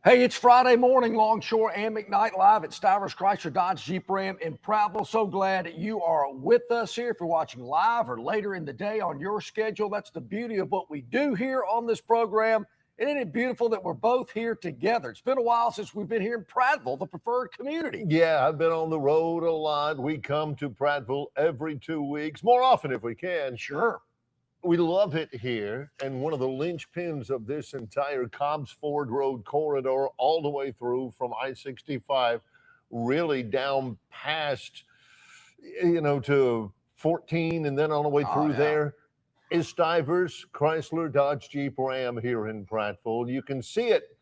Hey, it's Friday morning, Longshore and McKnight live at Stivers Chrysler Dodge Jeep Ram in Prattville. So glad that you are with us here. If you're watching live or later in the day on your schedule, that's the beauty of what we do here on this program. Isn't it beautiful that we're both here together? It's been a while since we've been here in Prattville, the preferred community. Yeah, I've been on the road a lot. We come to Prattville every 2 weeks, more often if we can. Sure. We love it here, and one of the linchpins of this entire Cobbs Ford Road corridor all the way through from I-65 really down past, to 14 and then all the way through there is Stivers Chrysler Dodge Jeep Ram here in Prattville. You can see it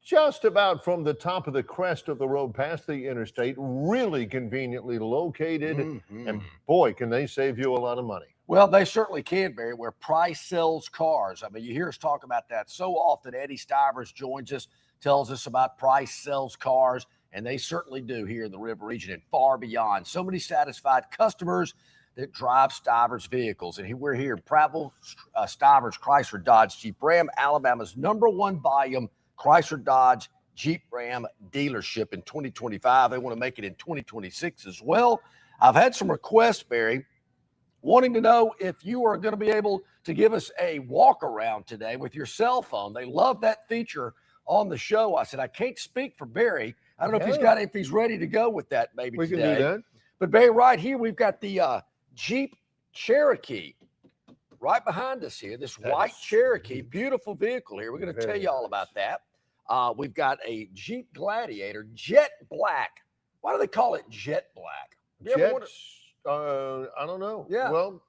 just about from the top of the crest of the road past the interstate, really conveniently located, and boy, can they save you a lot of money. Well, they certainly can, Barry, where price sells cars. I mean, you hear us talk about that so often. Eddie Stivers joins us, tells us about price sells cars, and they certainly do here in the River region and far beyond. So many satisfied customers that drive Stivers vehicles. And we're here in Prattville, Stivers Chrysler Dodge Jeep Ram, Alabama's #1 volume Chrysler Dodge Jeep Ram dealership in 2025. They want to make it in 2026 as well. I've had some requests, Barry, wanting to know if you are going to be able to give us a walk around today with your cell phone. They love that feature on the show. I said, I can't speak for Barry. I don't know if he's ready to go with that maybe we today. Can do that. But Barry, right here, we've got the Jeep Cherokee right behind us here, this white Cherokee, beautiful vehicle here. We're going to tell you all about that. We've got a Jeep Gladiator, jet black. Why do they call it jet black? I don't know. Yeah. Well,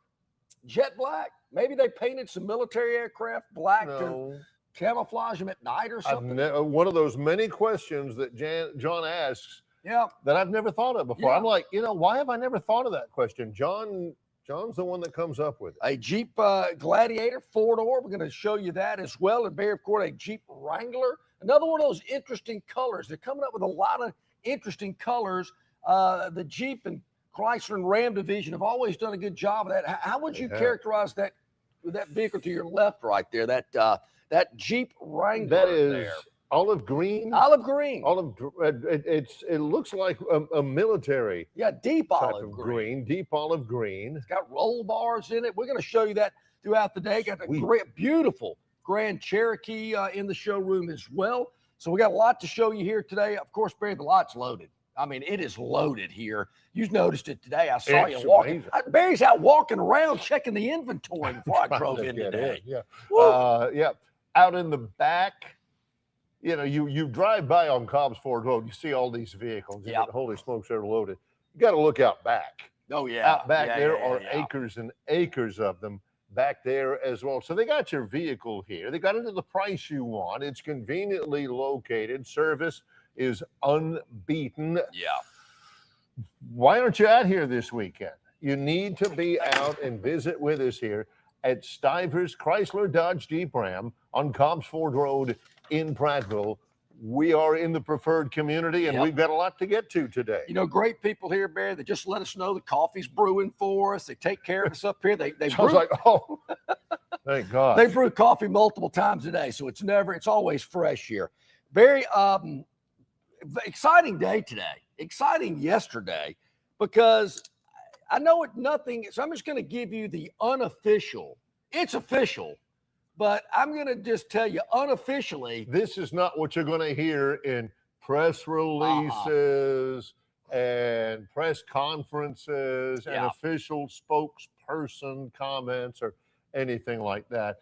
jet black. Maybe they painted some military aircraft black to camouflage them at night or something. One of those many questions that John asks that I've never thought of before. I'm like, why have I never thought of that question? John's the one that comes up with it. A Jeep Gladiator, 4-door. We're going to show you that as well. And Barry, of course, a Jeep Wrangler. Another one of those interesting colors. They're coming up with a lot of interesting colors. The Jeep and Chrysler and Ram division have always done a good job of that. How would you characterize that vehicle to your left right there, that Jeep Wrangler? That is olive green. Olive green. It looks like a military. Yeah, deep type olive of green. Deep olive green. It's got roll bars in it. We're going to show you that throughout the day. Got a great, beautiful Grand Cherokee in the showroom as well. So we got a lot to show you here today. Of course, Barry, the lot's loaded. I mean, it is loaded here. You noticed it today. I saw you walking. Barry's out walking around checking the inventory before I drove in today. Out in the back, you drive by on Cobbs Ford Road, you see all these vehicles. Holy smokes, they're loaded. You got to look out back. Oh, yeah. Out back there are acres and acres of them back there as well. So they got your vehicle here. They got it at the price you want. It's conveniently located. Service is unbeaten. Yeah. Why aren't you out here this weekend? You need to be out and visit with us here at Stivers Chrysler Dodge Jeep Ram on Cobbs Ford Road in Prattville. We are in the preferred community, and we've got a lot to get to today. Great people here, Barry. They just let us know the coffee's brewing for us. They take care of us up here. They brew. Like, thank God. They brew coffee multiple times a day, so it's always fresh here. Barry, exciting day today. Exciting yesterday, because I know it's nothing. So I'm just going to give you the unofficial. It's official, but I'm going to just tell you unofficially. This is not what you're going to hear in press releases and press conferences and official spokesperson comments or anything like that.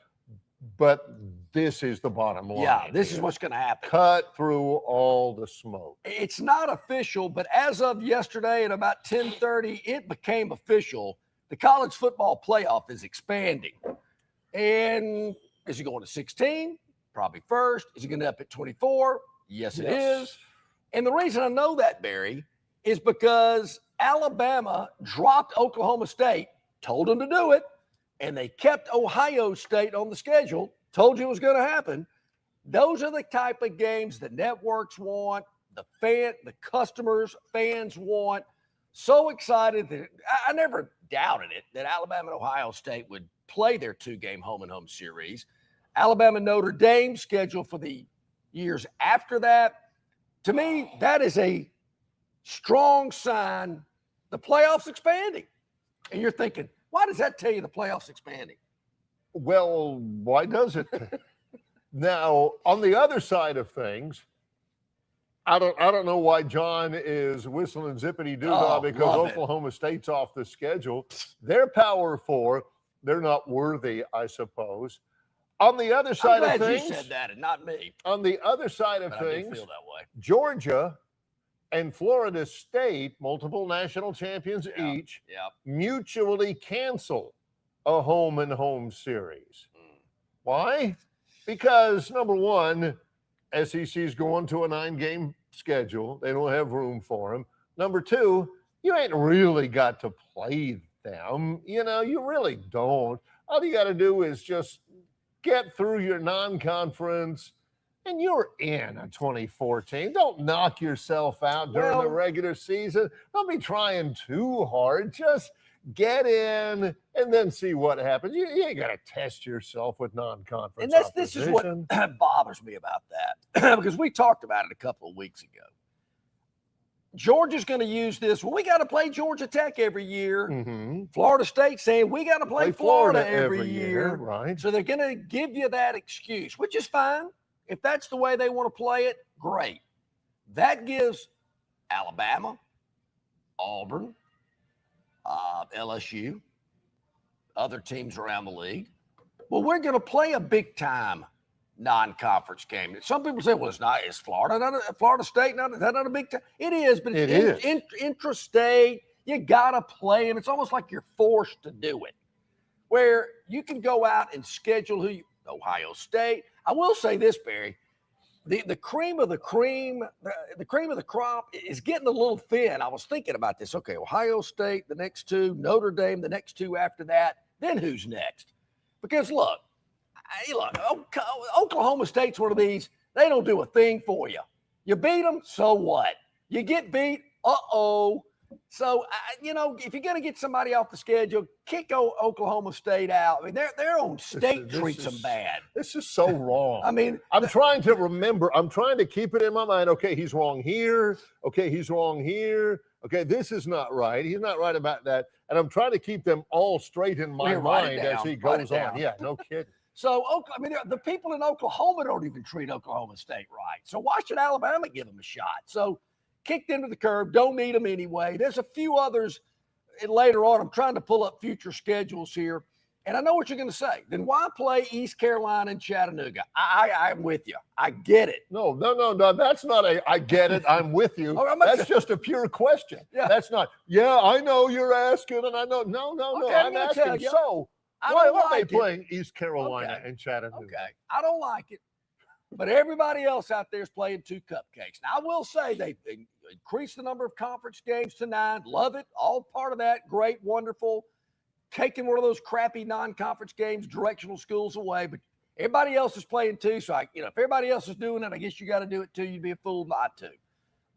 But this is the bottom line. Yeah, this is what's going to happen. Cut through all the smoke. It's not official, but as of yesterday at about 10:30, it became official. The college football playoff is expanding. And is it going to 16? Probably first. Is it going to up at 24? Yes, it is. And the reason I know that, Barry, is because Alabama dropped Oklahoma State, told them to do it, and they kept Ohio State on the schedule, told you it was going to happen. Those are the type of games the networks want, the fans want. So excited that I never doubted it that Alabama and Ohio State would play their 2-game home-and-home series. Alabama Notre Dame scheduled for the years after that, to me, that is a strong sign the playoffs expanding. And you're thinking, why does that tell you the playoffs expanding? Well, why does it? Now, on the other side of things, I don't know why John is whistling zippity doo dah because Oklahoma State's off the schedule. They're Power 4. They're not worthy, I suppose. On the other side of things, you said that and not me. On the other side of things, I feel that way. Georgia and Florida State, multiple national champions each, mutually cancel a home and home series. Why? Because number one, SEC's going to a 9-game schedule. They don't have room for them. Number two, you ain't really got to play them. You know, you really don't. All you got to do is just get through your non-conference, and you're in a 2014. Don't knock yourself out during the regular season. Don't be trying too hard. Just get in and then see what happens. You ain't got to test yourself with non-conference. And this is what bothers me about that, because we talked about it a couple of weeks ago. Georgia's going to use this. Well, we got to play Georgia Tech every year. Mm-hmm. Florida State saying we got to play Florida every year. Right. So they're going to give you that excuse, which is fine. If that's the way they want to play it, great. That gives Alabama, Auburn, LSU, other teams around the league. Well, we're going to play a big-time non-conference game. Some people say, well, it's not. Is Florida State not? Is that not a big time? It is, but it's intrastate. You got to play them. It's almost like you're forced to do it. Where you can go out and schedule Ohio State. I will say this, Barry. The cream of the cream, the cream of the crop is getting a little thin. I was thinking about this. Okay, Ohio State, the next two, Notre Dame, the next two after that. Then who's next? Because look, Oklahoma State's one of these. They don't do a thing for you. You beat them, so what? You get beat, So, if you're going to get somebody off the schedule, kick Oklahoma State out. I mean, their own state treats them bad. This is so wrong. I mean, I'm trying to remember. I'm trying to keep it in my mind. Okay, he's wrong here. Okay, he's wrong here. Okay, this is not right. He's not right about that. And I'm trying to keep them all straight in my mind as he goes on. Yeah, no kidding. So, the people in Oklahoma don't even treat Oklahoma State right. So why should Alabama give them a shot? So kicked into the curb, don't need them anyway. There's a few others later on. I'm trying to pull up future schedules here. And I know what you're going to say. Then why play East Carolina and Chattanooga? I'm with you. I get it. No. That's not I get it. I'm with you. That's just a pure question. Yeah. That's not, I know you're asking, and I know. No. Okay, I'm asking. So why are they playing East Carolina and Chattanooga? Okay. I don't like it. But everybody else out there is playing 2 cupcakes. Now, I will say they increased the number of conference games to 9. Love it. All part of that. Great, wonderful. Taking one of those crappy non-conference games, directional schools away. But everybody else is playing 2. So, if everybody else is doing it, I guess you got to do it too. You'd be a fool not to.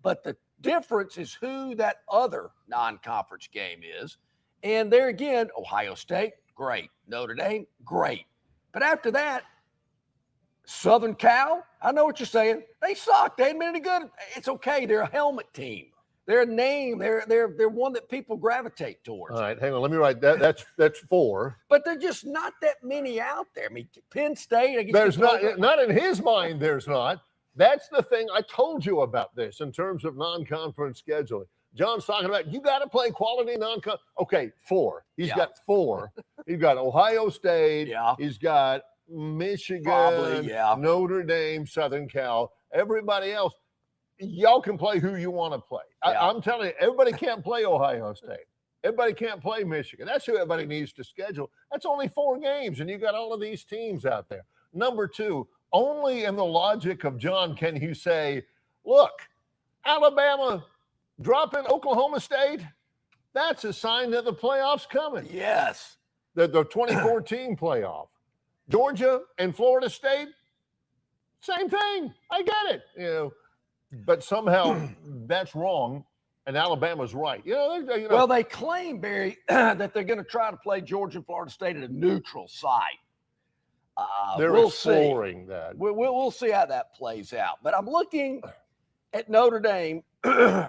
But the difference is who that other non-conference game is. And there again, Ohio State, great. Notre Dame, great. But after that, Southern Cal, I know what you're saying. They suck. They ain't been any good. It's okay. They're a helmet team. They're a name. They're one that people gravitate towards. All right, hang on. Let me write that. That's 4. But there's just not that many out there. I mean, Penn State. I guess there's not in his mind. There's not. That's the thing I told you about this in terms of non-conference scheduling. John's talking about you got to play quality non-conference. Okay, 4. He's got 4. He's got Ohio State. Yeah. He's got Michigan, Notre Dame, Southern Cal, everybody else. Y'all can play who you want to play. I'm telling you, everybody can't play Ohio State. Everybody can't play Michigan. That's who everybody needs to schedule. That's only 4 games, and you got all of these teams out there. Number 2, only in the logic of John can you say, look, Alabama dropping Oklahoma State, that's a sign that the playoffs coming. Yes. The 2014 playoff. Georgia and Florida State, same thing. I get it, but somehow that's wrong, and Alabama's right. Well, they claim, Barry, that they're going to try to play Georgia and Florida State at a neutral site. They're we'll exploring see. that. We'll see how that plays out. But I'm looking at Notre Dame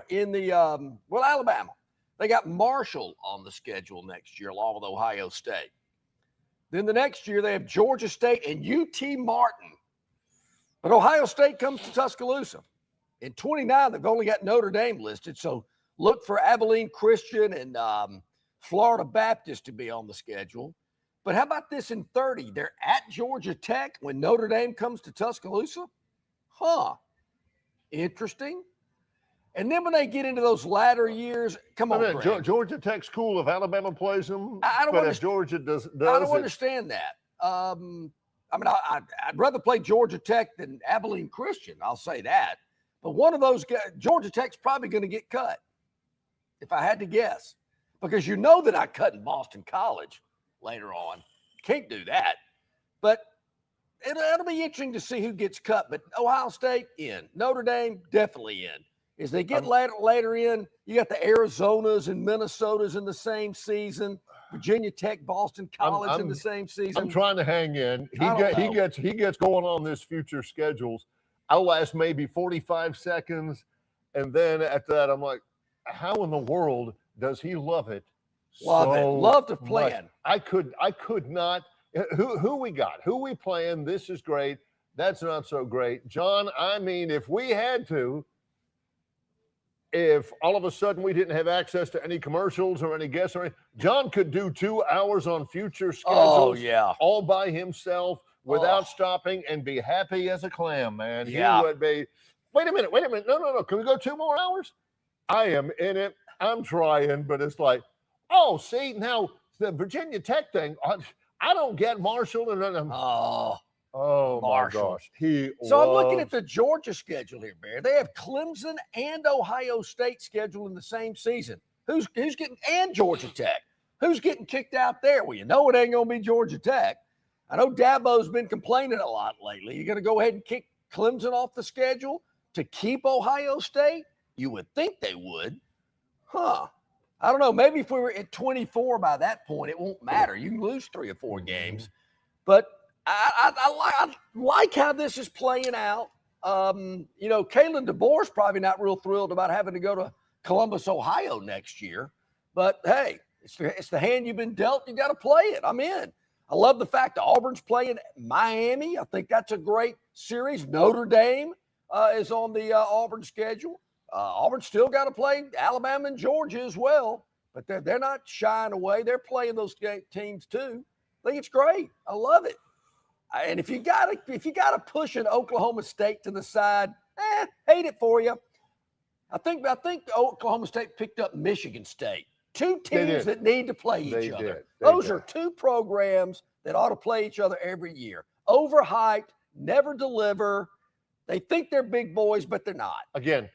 in the Alabama. They got Marshall on the schedule next year, along with Ohio State. Then the next year they have Georgia State and UT Martin. But Ohio State comes to Tuscaloosa. In 29, they've only got Notre Dame listed, so look for Abilene Christian and Florida Baptist to be on the schedule. But how about this in 30? They're at Georgia Tech when Notre Dame comes to Tuscaloosa? Interesting. And then when they get into those latter years, come on, Georgia Tech's cool if Alabama plays them, if Georgia does I don't understand that. I'd rather play Georgia Tech than Abilene Christian. I'll say that. But one of those guys, Georgia Tech's probably going to get cut, if I had to guess, because you know that I cut in Boston College later on. Can't do that. But it'll be interesting to see who gets cut. But Ohio State in, Notre Dame definitely in. As they get later in, you got the Arizonas and Minnesotas in the same season. Virginia Tech, Boston College in the same season. I'm trying to hang in. He gets going on this future schedules. I'll last maybe 45 seconds, and then after that, I'm like, how in the world does he love it? Love to plan. I could not. Who we got? Who we playing? This is great. That's not so great, John. I mean, if we had to. If all of a sudden we didn't have access to any commercials or any guests or anything, John could do 2 hours on future schedules all by himself without stopping and be happy as a clam, man. Yeah. He would be, wait a minute. No. Can we go 2 more hours? I am in it. I'm trying, but it's like, see, now the Virginia Tech thing, I don't get Marshall. Oh, Marshall. my gosh. So I'm looking at the Georgia schedule here, Bear. They have Clemson and Ohio State scheduled in the same season. Who's getting, and Georgia Tech. Who's getting kicked out there? Well, you know it ain't going to be Georgia Tech. I know Dabo's been complaining a lot lately. You're going to go ahead and kick Clemson off the schedule to keep Ohio State? You would think they would. I don't know. Maybe if we were at 24 by that point, it won't matter. You can lose 3 or 4 games. But I like how this is playing out. Kalen DeBoer's probably not real thrilled about having to go to Columbus, Ohio next year. But, hey, it's the hand you've been dealt. You got to play it. I'm in. I love the fact that Auburn's playing Miami. I think that's a great series. Notre Dame is on the Auburn schedule. Auburn's still got to play Alabama and Georgia as well. But they're not shying away. They're playing those teams too. I think it's great. I love it. And if you gotta push an Oklahoma State to the side, hate it for you. I think Oklahoma State picked up Michigan State. 2 teams that need to play each other. Those are 2 programs that ought to play each other every year. Overhyped, never deliver. They think they're big boys, but they're not. Again,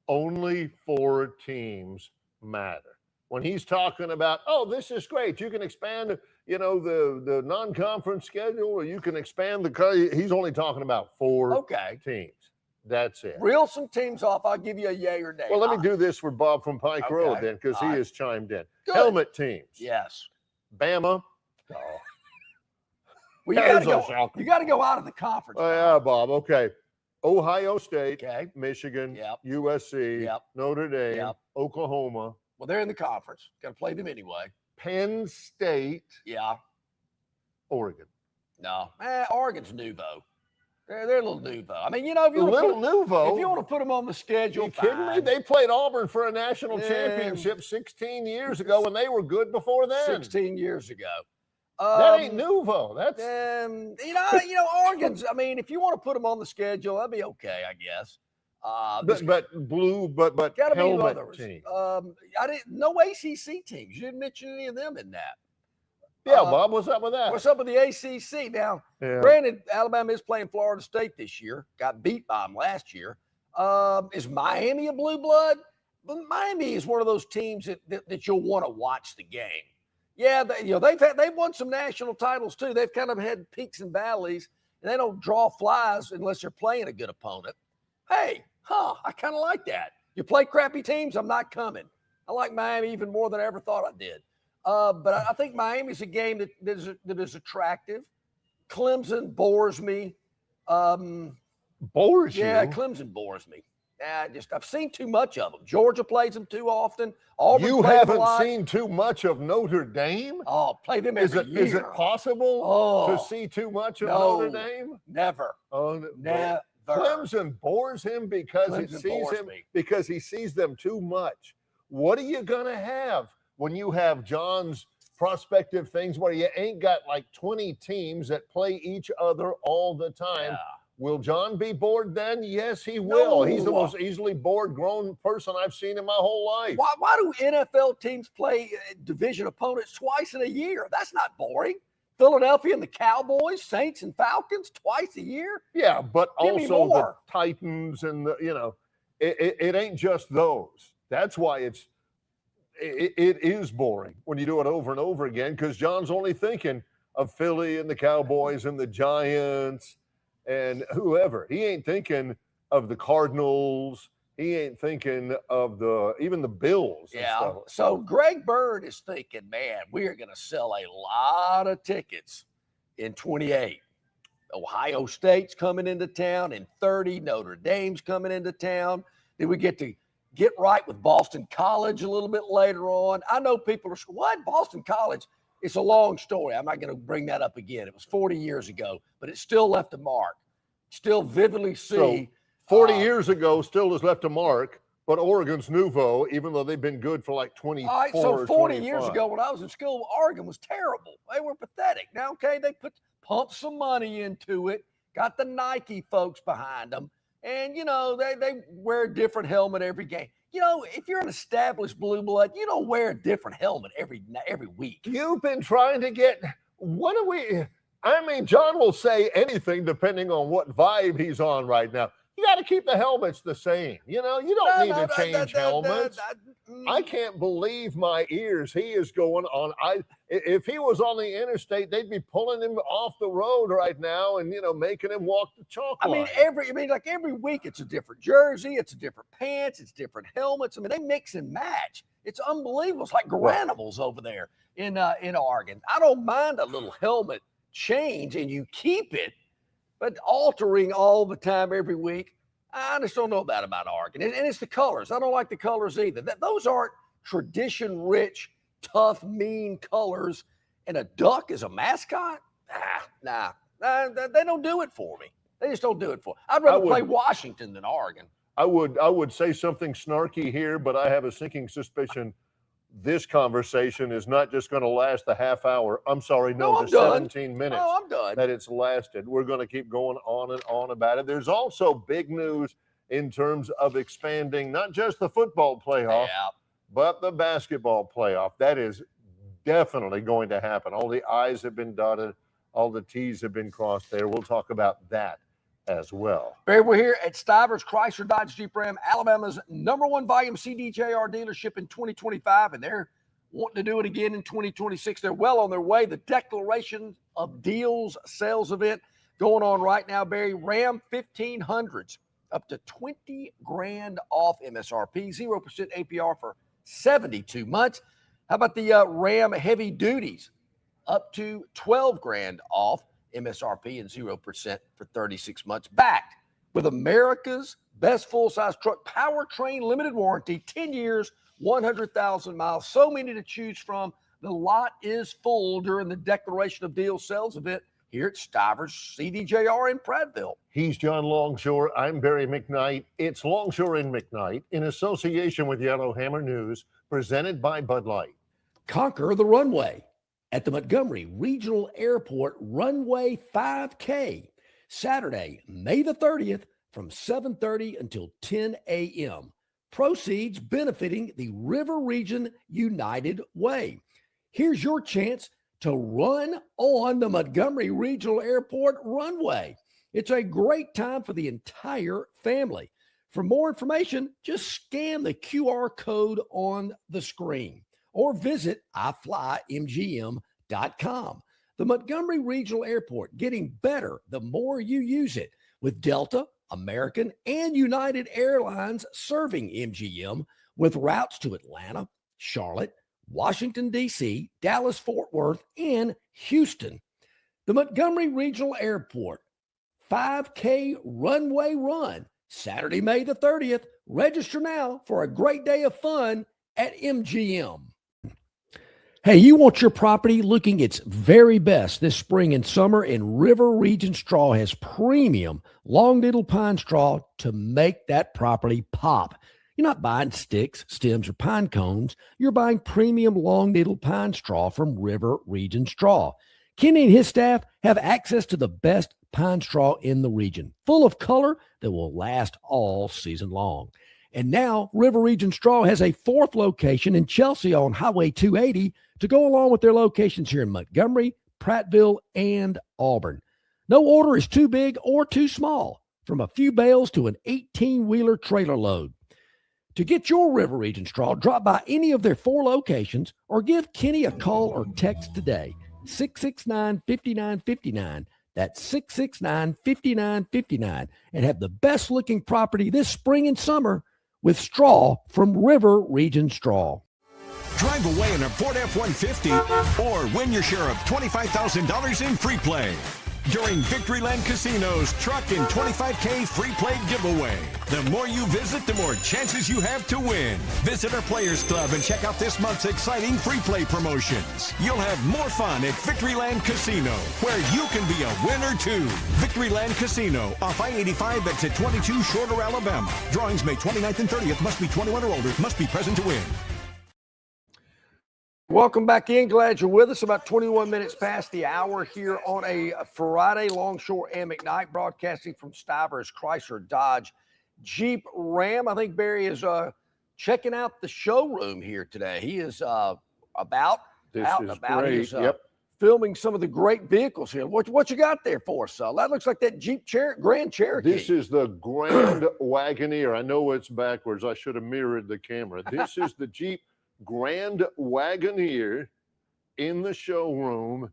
only 4 teams matter. When he's talking about, this is great, you can expand, the non-conference schedule, or you can expand he's only talking about 4 teams. That's it. Reel some teams off. I'll give you a yay or nay. Well, let me do this for Bob from Pike Road then, because he has chimed in. Good. Helmet teams. Yes. Bama. Well, you got to go out of the conference. Yeah, Bob. Okay. Ohio State, Michigan, Yep. USC, Yep. Notre Dame, Yep. Oklahoma. Well, they're in the conference. Got to play them anyway. Penn State. Yeah. Oregon. No. Oregon's nouveau. They're a little nouveau. I mean, if you want to put them on the schedule, you kidding me? They played Auburn for a national championship 16 years ago, and they were good before then. 16 years ago. That ain't nouveau. That's Oregon's. I mean, if you want to put them on the schedule, that'd be okay, I guess. But gotta helmet be others. team. No ACC teams. You didn't mention any of them in that. Yeah, Bob, what's up with that? What's up with the ACC? Now, granted, Alabama is playing Florida State this year. Got beat by them last year. Is Miami a blue blood? But Miami is one of those teams that you'll want to watch the game. Yeah, they've won some national titles too. They've kind of had peaks and valleys, and they don't draw flies unless they're playing a good opponent. Hey, I kind of like that. You play crappy teams, I'm not coming. I like Miami even more than I ever thought I did. But I think Miami's a game that is attractive. Clemson bores me. Bores Yeah, you? Clemson bores me. I've seen too much of them. Georgia plays them too often. Auburn You plays them a haven't lot. seen too much of Notre Dame? Oh, play them every year. Is it possible to see too much of Notre Dame? Never. Oh, Never. Clemson bores him because he sees them too much. What are you gonna have when you have John's prospective things where you ain't got like 20 teams that play each other all the time? Yeah. Will John be bored then? Yes, he will. No. He's the most easily bored grown person I've seen in my whole life. Why do NFL teams play division opponents twice in a year? That's not boring. Philadelphia and the Cowboys, Saints and Falcons twice a year? Yeah, but also the Titans and the, it ain't just those. That's why it is boring when you do it over and over again, because John's only thinking of Philly and the Cowboys and the Giants and whoever. He ain't thinking of the Cardinals. He ain't thinking of even the Bills. Yeah. So Greg Bird is thinking, man, we are going to sell a lot of tickets in 28. Ohio State's coming into town in 30. Notre Dame's coming into town. Then we get to get right with Boston College a little bit later on. I know people are, what? Boston College? It's a long story. I'm not going to bring that up again. It was 40 years ago, but it still left a mark. Still vividly see. So 40 years ago still has left a mark, but Oregon's nouveau, even though they've been good for like 24 all right, so 40 years years ago when I was in school, Oregon was terrible. They were pathetic. Now, okay, they pumped some money into it, got the Nike folks behind them, and, they wear a different helmet every game. If you're an established blue blood, you don't wear a different helmet every week. You've been trying to get, John will say anything depending on what vibe he's on right now. You got to keep the helmets the same. You don't need to change helmets. I can't believe my ears. He is going on. If he was on the interstate, they'd be pulling him off the road right now and, making him walk the chalk line. Every week it's a different jersey, it's a different pants, it's different helmets. They mix and match. It's unbelievable. It's like granimals over there in Oregon. I don't mind a little helmet change and you keep it, but altering all the time every week, I just don't know that about Oregon. And it's the colors. I don't like the colors either. Those aren't tradition-rich, tough, mean colors. And a duck is a mascot? Nah. They don't do it for me. They just don't do it for me. I'd rather play Washington than Oregon. I would say something snarky here, but I have a sinking suspicion this conversation is not just going to last a half hour. I'm sorry, the 17 minutes I'm done. that it's lasted. We're going to keep going on and on about it. There's also big news in terms of expanding not just the football playoff, but the basketball playoff. That is definitely going to happen. All the I's have been dotted. All the T's have been crossed there. We'll talk about that as well. Barry, we're here at Stivers Chrysler Dodge Jeep Ram, Alabama's #1 volume CDJR dealership in 2025, and they're wanting to do it again in 2026. They're well on their way. The Declaration of Deals sales event going on right now, Barry. Ram 1500s up to $20,000 off MSRP, 0% APR for 72 months. How about the Ram Heavy Duties up to $12,000 off MSRP and 0% for 36 months, backed with America's best full-size truck powertrain limited warranty, 10 years, 100,000 miles. So many to choose from. The lot is full during the Declaration of Deals sales event here at Stivers CDJR in Prattville. He's John Longshore. I'm Barry McKnight. It's Longshore and McKnight in association with Yellowhammer News, presented by Bud Light. Conquer the runway at the Montgomery Regional Airport Runway 5K, Saturday, May the 30th from 7:30 until 10 a.m. Proceeds benefiting the River Region United Way. Here's your chance to run on the Montgomery Regional Airport runway. It's a great time for the entire family. For more information, just scan the QR code on the screen or visit iflymgm.com. The Montgomery Regional Airport, getting better the more you use it, with Delta, American, and United Airlines serving MGM with routes to Atlanta, Charlotte, Washington, D.C., Dallas, Fort Worth, and Houston. The Montgomery Regional Airport 5K runway run, Saturday, May the 30th. Register now for a great day of fun at MGM. Hey, you want your property looking its very best this spring and summer, and River Region Straw has premium long needle pine straw to make that property pop. You're not buying sticks, stems, or pine cones. You're buying premium long needle pine straw from River Region Straw. Kenny and his staff have access to the best pine straw in the region, full of color that will last all season long. And now River Region Straw has a fourth location in Chelsea on Highway 280 to go along with their locations here in Montgomery, Prattville, and Auburn. No order is too big or too small, from a few bales to an 18-wheeler trailer load. To get your River Region Straw, drop by any of their 4 locations or give Kenny a call or text today, 669-5959. That's 669-5959, and have the best looking property this spring and summer with straw from River Region Straw. Drive away in a Ford F-150 or win your share of $25,000 in free play during Victoryland Casino's Truck and 25K free play giveaway. The more you visit, the more chances you have to win. Visit our Players Club and check out this month's exciting free play promotions. You'll have more fun at Victoryland Casino, where you can be a winner too. Victoryland Casino, off I-85 exit 22, Shorter, Alabama. Drawings May 29th and 30th. Must be 21 or older. Must be present to win. Welcome back in. Glad you're with us. About 21 minutes past the hour here on a Friday. Longshore McKnight broadcasting from Stivers Chrysler Dodge Jeep Ram. I think Barry is checking out the showroom here today. He is out and about. Great. He's filming some of the great vehicles here. What you got there for us? That looks like that Jeep Grand Cherokee. This is the Grand Wagoneer. I know it's backwards. I should have mirrored the camera. This is the Jeep Grand Wagoneer in the showroom.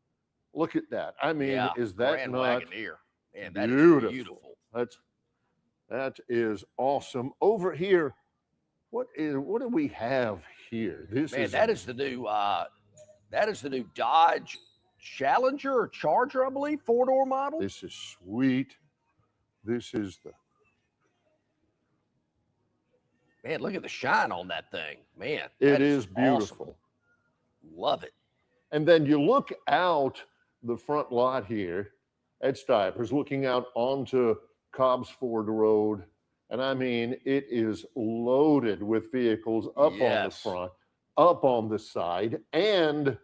Look at that. I mean, is that Grand not Wagoneer? Man, that beautiful? Is beautiful. That is awesome. Over here, what do we have here? That is the new Dodge Challenger or Charger, I believe, 4-door model. This is sweet. This is the Man, look at the shine on that thing. Man, it is beautiful. Awesome. Love it. And then you look out the front lot here at Stivers, looking out onto Cobbs Ford Road. And I mean, it is loaded with vehicles up on the front, up on the side, and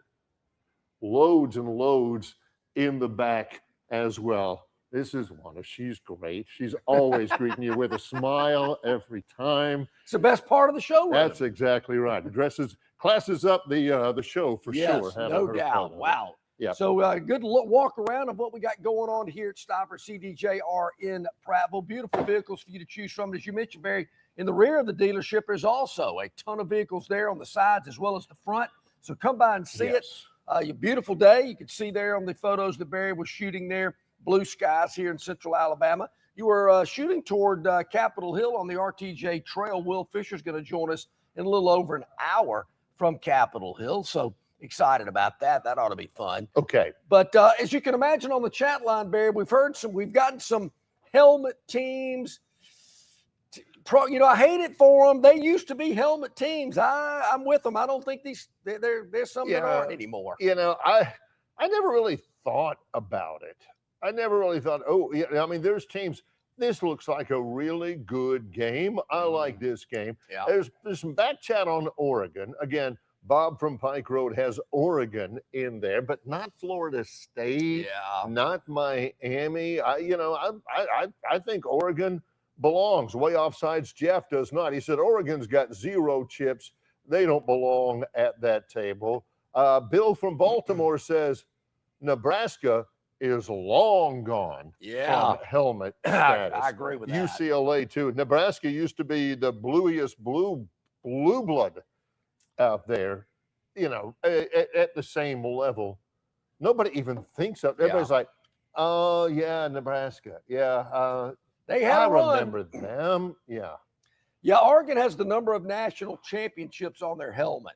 loads and loads in the back as well. This is Wanda. She's great. She's always greeting you with a smile every time. It's the best part of the show. That's exactly right. It classes up the show for sure. No doubt. Wow. Yeah. So good walk around of what we got going on here at Stivers CDJR in Prattville. Beautiful vehicles for you to choose from. As you mentioned, Barry, in the rear of the dealership, there's also a ton of vehicles there on the sides as well as the front. So come by and see it. A beautiful day. You can see there on the photos that Barry was shooting there. Blue skies here in central Alabama. You were shooting toward Capitol Hill on the RTJ Trail. Will Fisher's going to join us in a little over an hour from Capitol Hill. So excited about that. That ought to be fun. Okay. But as you can imagine on the chat line, Barry, we've gotten some helmet teams. I hate it for them. They used to be helmet teams. I'm with them. I don't think there's some that aren't anymore. I never really thought about it. I never really thought, there's teams. This looks like a really good game. I like this game. Yeah. There's some back chat on Oregon. Again, Bob from Pike Road has Oregon in there, but not Florida State. Yeah. Not Miami. I think Oregon belongs. Way offsides. Jeff does not. He said Oregon's got 0 chips. They don't belong at that table. Bill from Baltimore says Nebraska is long gone from helmet status. I agree with that. UCLA too. Nebraska used to be the bluiest blue blood out there, at the same level. Nobody even thinks of it. Everybody's like, oh yeah, Nebraska. Yeah. They had a run. Remember them. Yeah. Yeah, Oregon has the number of national championships on their helmet.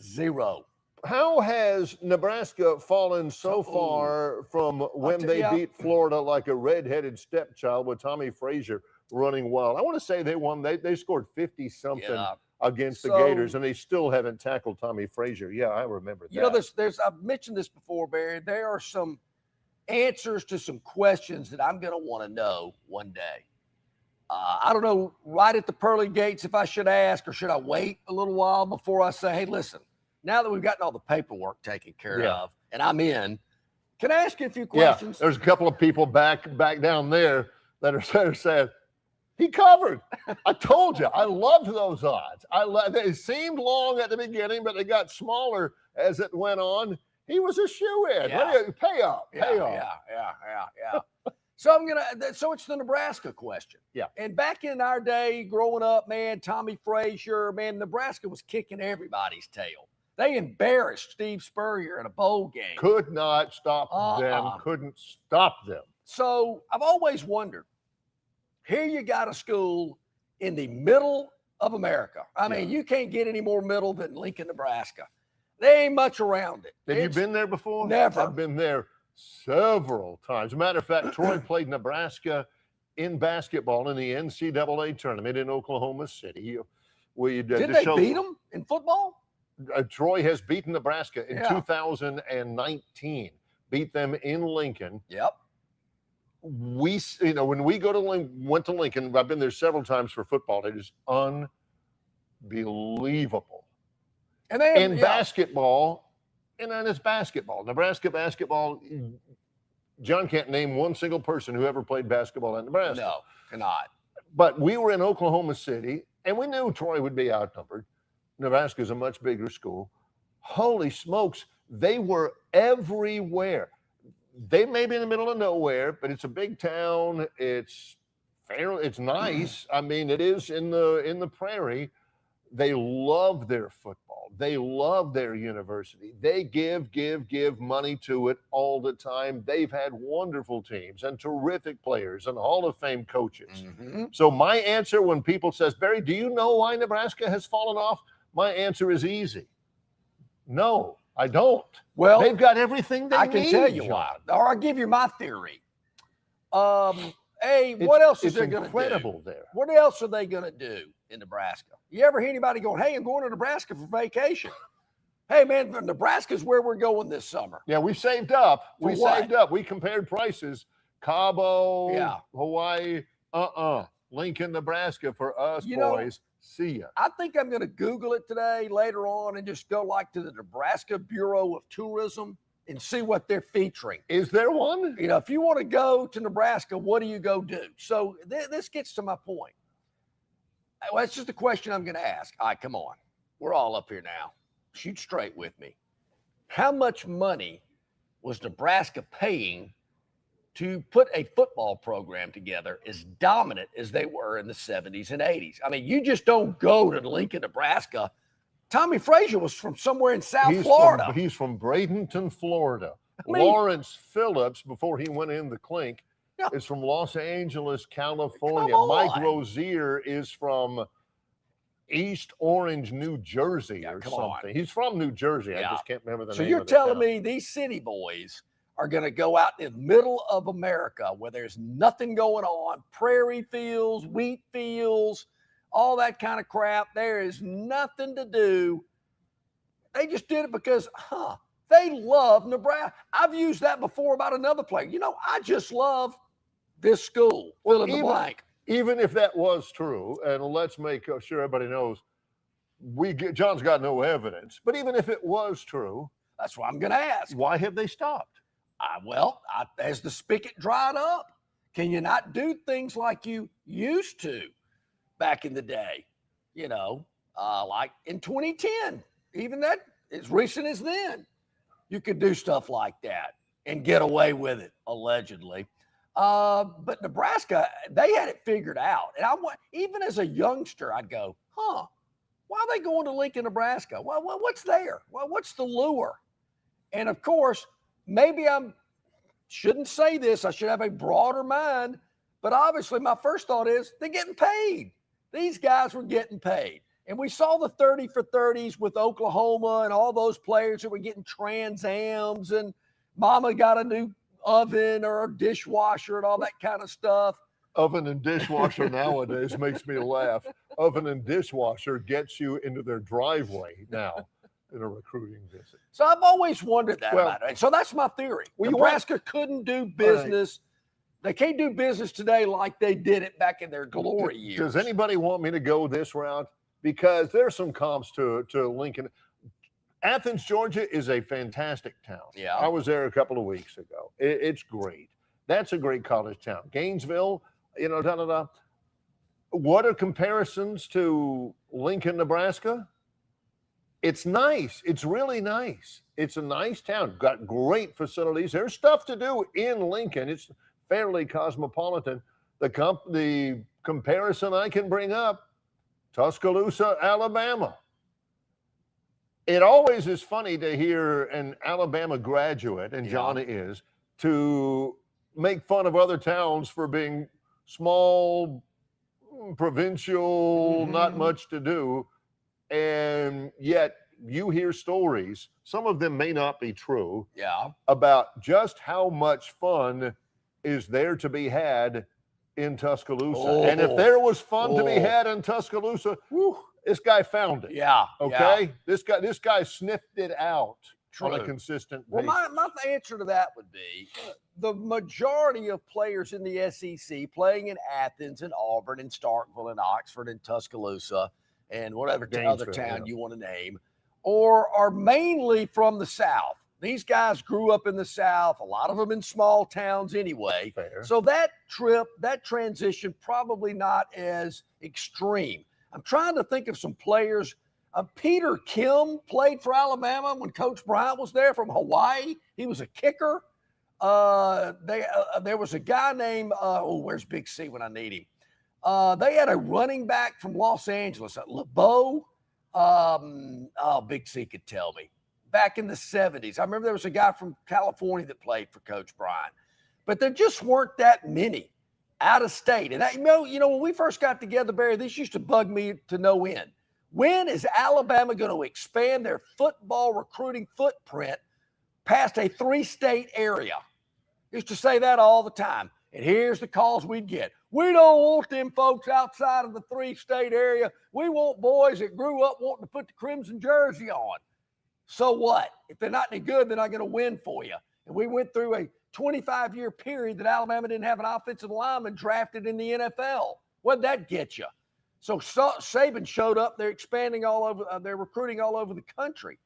0. How has Nebraska fallen so far from when they beat Florida like a redheaded stepchild with Tommy Frazier running wild? I want to say they won. They scored 50-something against the Gators, and they still haven't tackled Tommy Frazier. Yeah, I remember that. You know, I've mentioned this before, Barry. There are some answers to some questions that I'm going to want to know one day. I don't know right at the pearly gates if I should ask or should I wait a little while before I say, hey, listen, now that we've gotten all the paperwork taken care of and I'm in, can I ask you a few questions? Yeah, there's a couple of people back down there that are saying, he covered. I told you, I loved those odds. They seemed long at the beginning, but they got smaller as it went on. He was a shoo-in. Pay up. Yeah. So it's the Nebraska question. Yeah. And back in our day, growing up, man, Tommy Frazier, man, Nebraska was kicking everybody's tail. They embarrassed Steve Spurrier in a bowl game. Could not stop them. Couldn't stop them. So I've always wondered, here you got a school in the middle of America. I mean, you can't get any more middle than Lincoln, Nebraska. There ain't much around it. Have you been there before? Never. I've been there several times. As a matter of fact, Troy played Nebraska in basketball in the NCAA tournament in Oklahoma City. Did they beat them in football? Troy has beaten Nebraska in 2019. Beat them in Lincoln. Yep. When we went to Lincoln, I've been there several times for football. It is unbelievable. And basketball, and then it's basketball. Nebraska basketball. John can't name one single person who ever played basketball at Nebraska. No, cannot. But we were in Oklahoma City, and we knew Troy would be outnumbered. Nebraska is a much bigger school. Holy smokes, they were everywhere. They may be in the middle of nowhere, but it's a big town. It's fair. It's nice. I mean, it is in the prairie. They love their football. They love their university. They give money to it all the time. They've had wonderful teams and terrific players and Hall of Fame coaches. Mm-hmm. So my answer when people says, Barry, do you know why Nebraska has fallen off? My answer is easy. No, I don't. Well, they've got everything they need. I can tell you why. Or I'll give you my theory. What else is there going to do? It's incredible there. What else are they going to do in Nebraska? You ever hear anybody going, hey, I'm going to Nebraska for vacation? Hey, man, Nebraska's where we're going this summer. Yeah, we saved up. Saved up. We compared prices. Cabo, Hawaii, Lincoln, Nebraska for us boys. See ya. I think I'm going to Google it today, later on, and just go to the Nebraska Bureau of Tourism and see what they're featuring. Is there one? If you want to go to Nebraska, what do you go do? So this gets to my point. Well, that's just a question I'm going to ask. All right, come on. We're all up here now. Shoot straight with me. How much money was Nebraska paying to put a football program together as dominant as they were in the 70s and 80s? I mean, you just don't go to Lincoln, Nebraska. Tommy Frazier was from somewhere in South Florida. He's from Bradenton, Florida. Lawrence Phillips, before he went in the clink, is from Los Angeles, California. Mike Rozier is from East Orange, New Jersey or something. He's from New Jersey. I just can't remember the name of the town. So you're telling me these city boys are going to go out in the middle of America where there's nothing going on, prairie fields, wheat fields, all that kind of crap. There is nothing to do. They just did it because, they love Nebraska. I've used that before about another player. I just love this school. Fill in the blank. Even if that was true, and let's make sure everybody knows, John's got no evidence, but even if it was true, that's what I'm going to ask. Why have they stopped? As the spigot dried up, can you not do things like you used to back in the day? Like in 2010, even that as recent as then, you could do stuff like that and get away with it, allegedly. But Nebraska, they had it figured out. And even as a youngster, I'd go, why are they going to Lincoln, Nebraska? Well, what's there? Well, what's the lure? And of course, maybe I shouldn't say this. I should have a broader mind. But obviously, my first thought is they're getting paid. These guys were getting paid. And we saw the 30 for 30s with Oklahoma and all those players that were getting Trans Ams and mama got a new oven or a dishwasher and all that kind of stuff. Oven and dishwasher nowadays makes me laugh. Oven and dishwasher gets you into their driveway now in a recruiting visit. So I've always wondered that about it. So that's my theory. Well, Nebraska couldn't do business. They can't do business today like they did it back in their glory years. Does anybody want me to go this route? Because there's some comps to Lincoln. Athens, Georgia is a fantastic town. Yeah. I was there a couple of weeks ago. It's great. That's a great college town. Gainesville, What are comparisons to Lincoln, Nebraska? It's nice. It's really nice. It's a nice town. Got great facilities. There's stuff to do in Lincoln. It's fairly cosmopolitan. The comparison I can bring up, Tuscaloosa, Alabama. It always is funny to hear an Alabama graduate, and John is, to make fun of other towns for being small, provincial, not much to do. And yet you hear stories, some of them may not be true, about just how much fun is there to be had in Tuscaloosa. And if there was fun to be had in Tuscaloosa, this guy found it. Okay? This guy sniffed it out on a consistent basis. Well, my answer to that would be the majority of players in the SEC playing in Athens and Auburn and Starkville and Oxford and Tuscaloosa and whatever other town you want to name, or are mainly from the South. These guys grew up in the South, a lot of them in small towns anyway. Fair. So that transition, probably not as extreme. I'm trying to think of some players. Peter Kim played for Alabama when Coach Bryant was there from Hawaii. He was a kicker. There was a guy named, where's Big C when I need him? They had a running back from Los Angeles, LeBeau. Big C could tell me. Back in the 70s. I remember there was a guy from California that played for Coach Bryant. But there just weren't that many out of state. And that, when we first got together, Barry, this used to bug me to no end. When is Alabama going to expand their football recruiting footprint past a 3-state area? Used to say that all the time. And here's the calls we'd get. We don't want them folks outside of the 3-state area. We want boys that grew up wanting to put the crimson jersey on. So what? If they're not any good, they're not going to win for you. And we went through a 25-year period that Alabama didn't have an offensive lineman drafted in the NFL. What'd that get you? So Saban showed up. They're expanding all over. They're recruiting all over the country.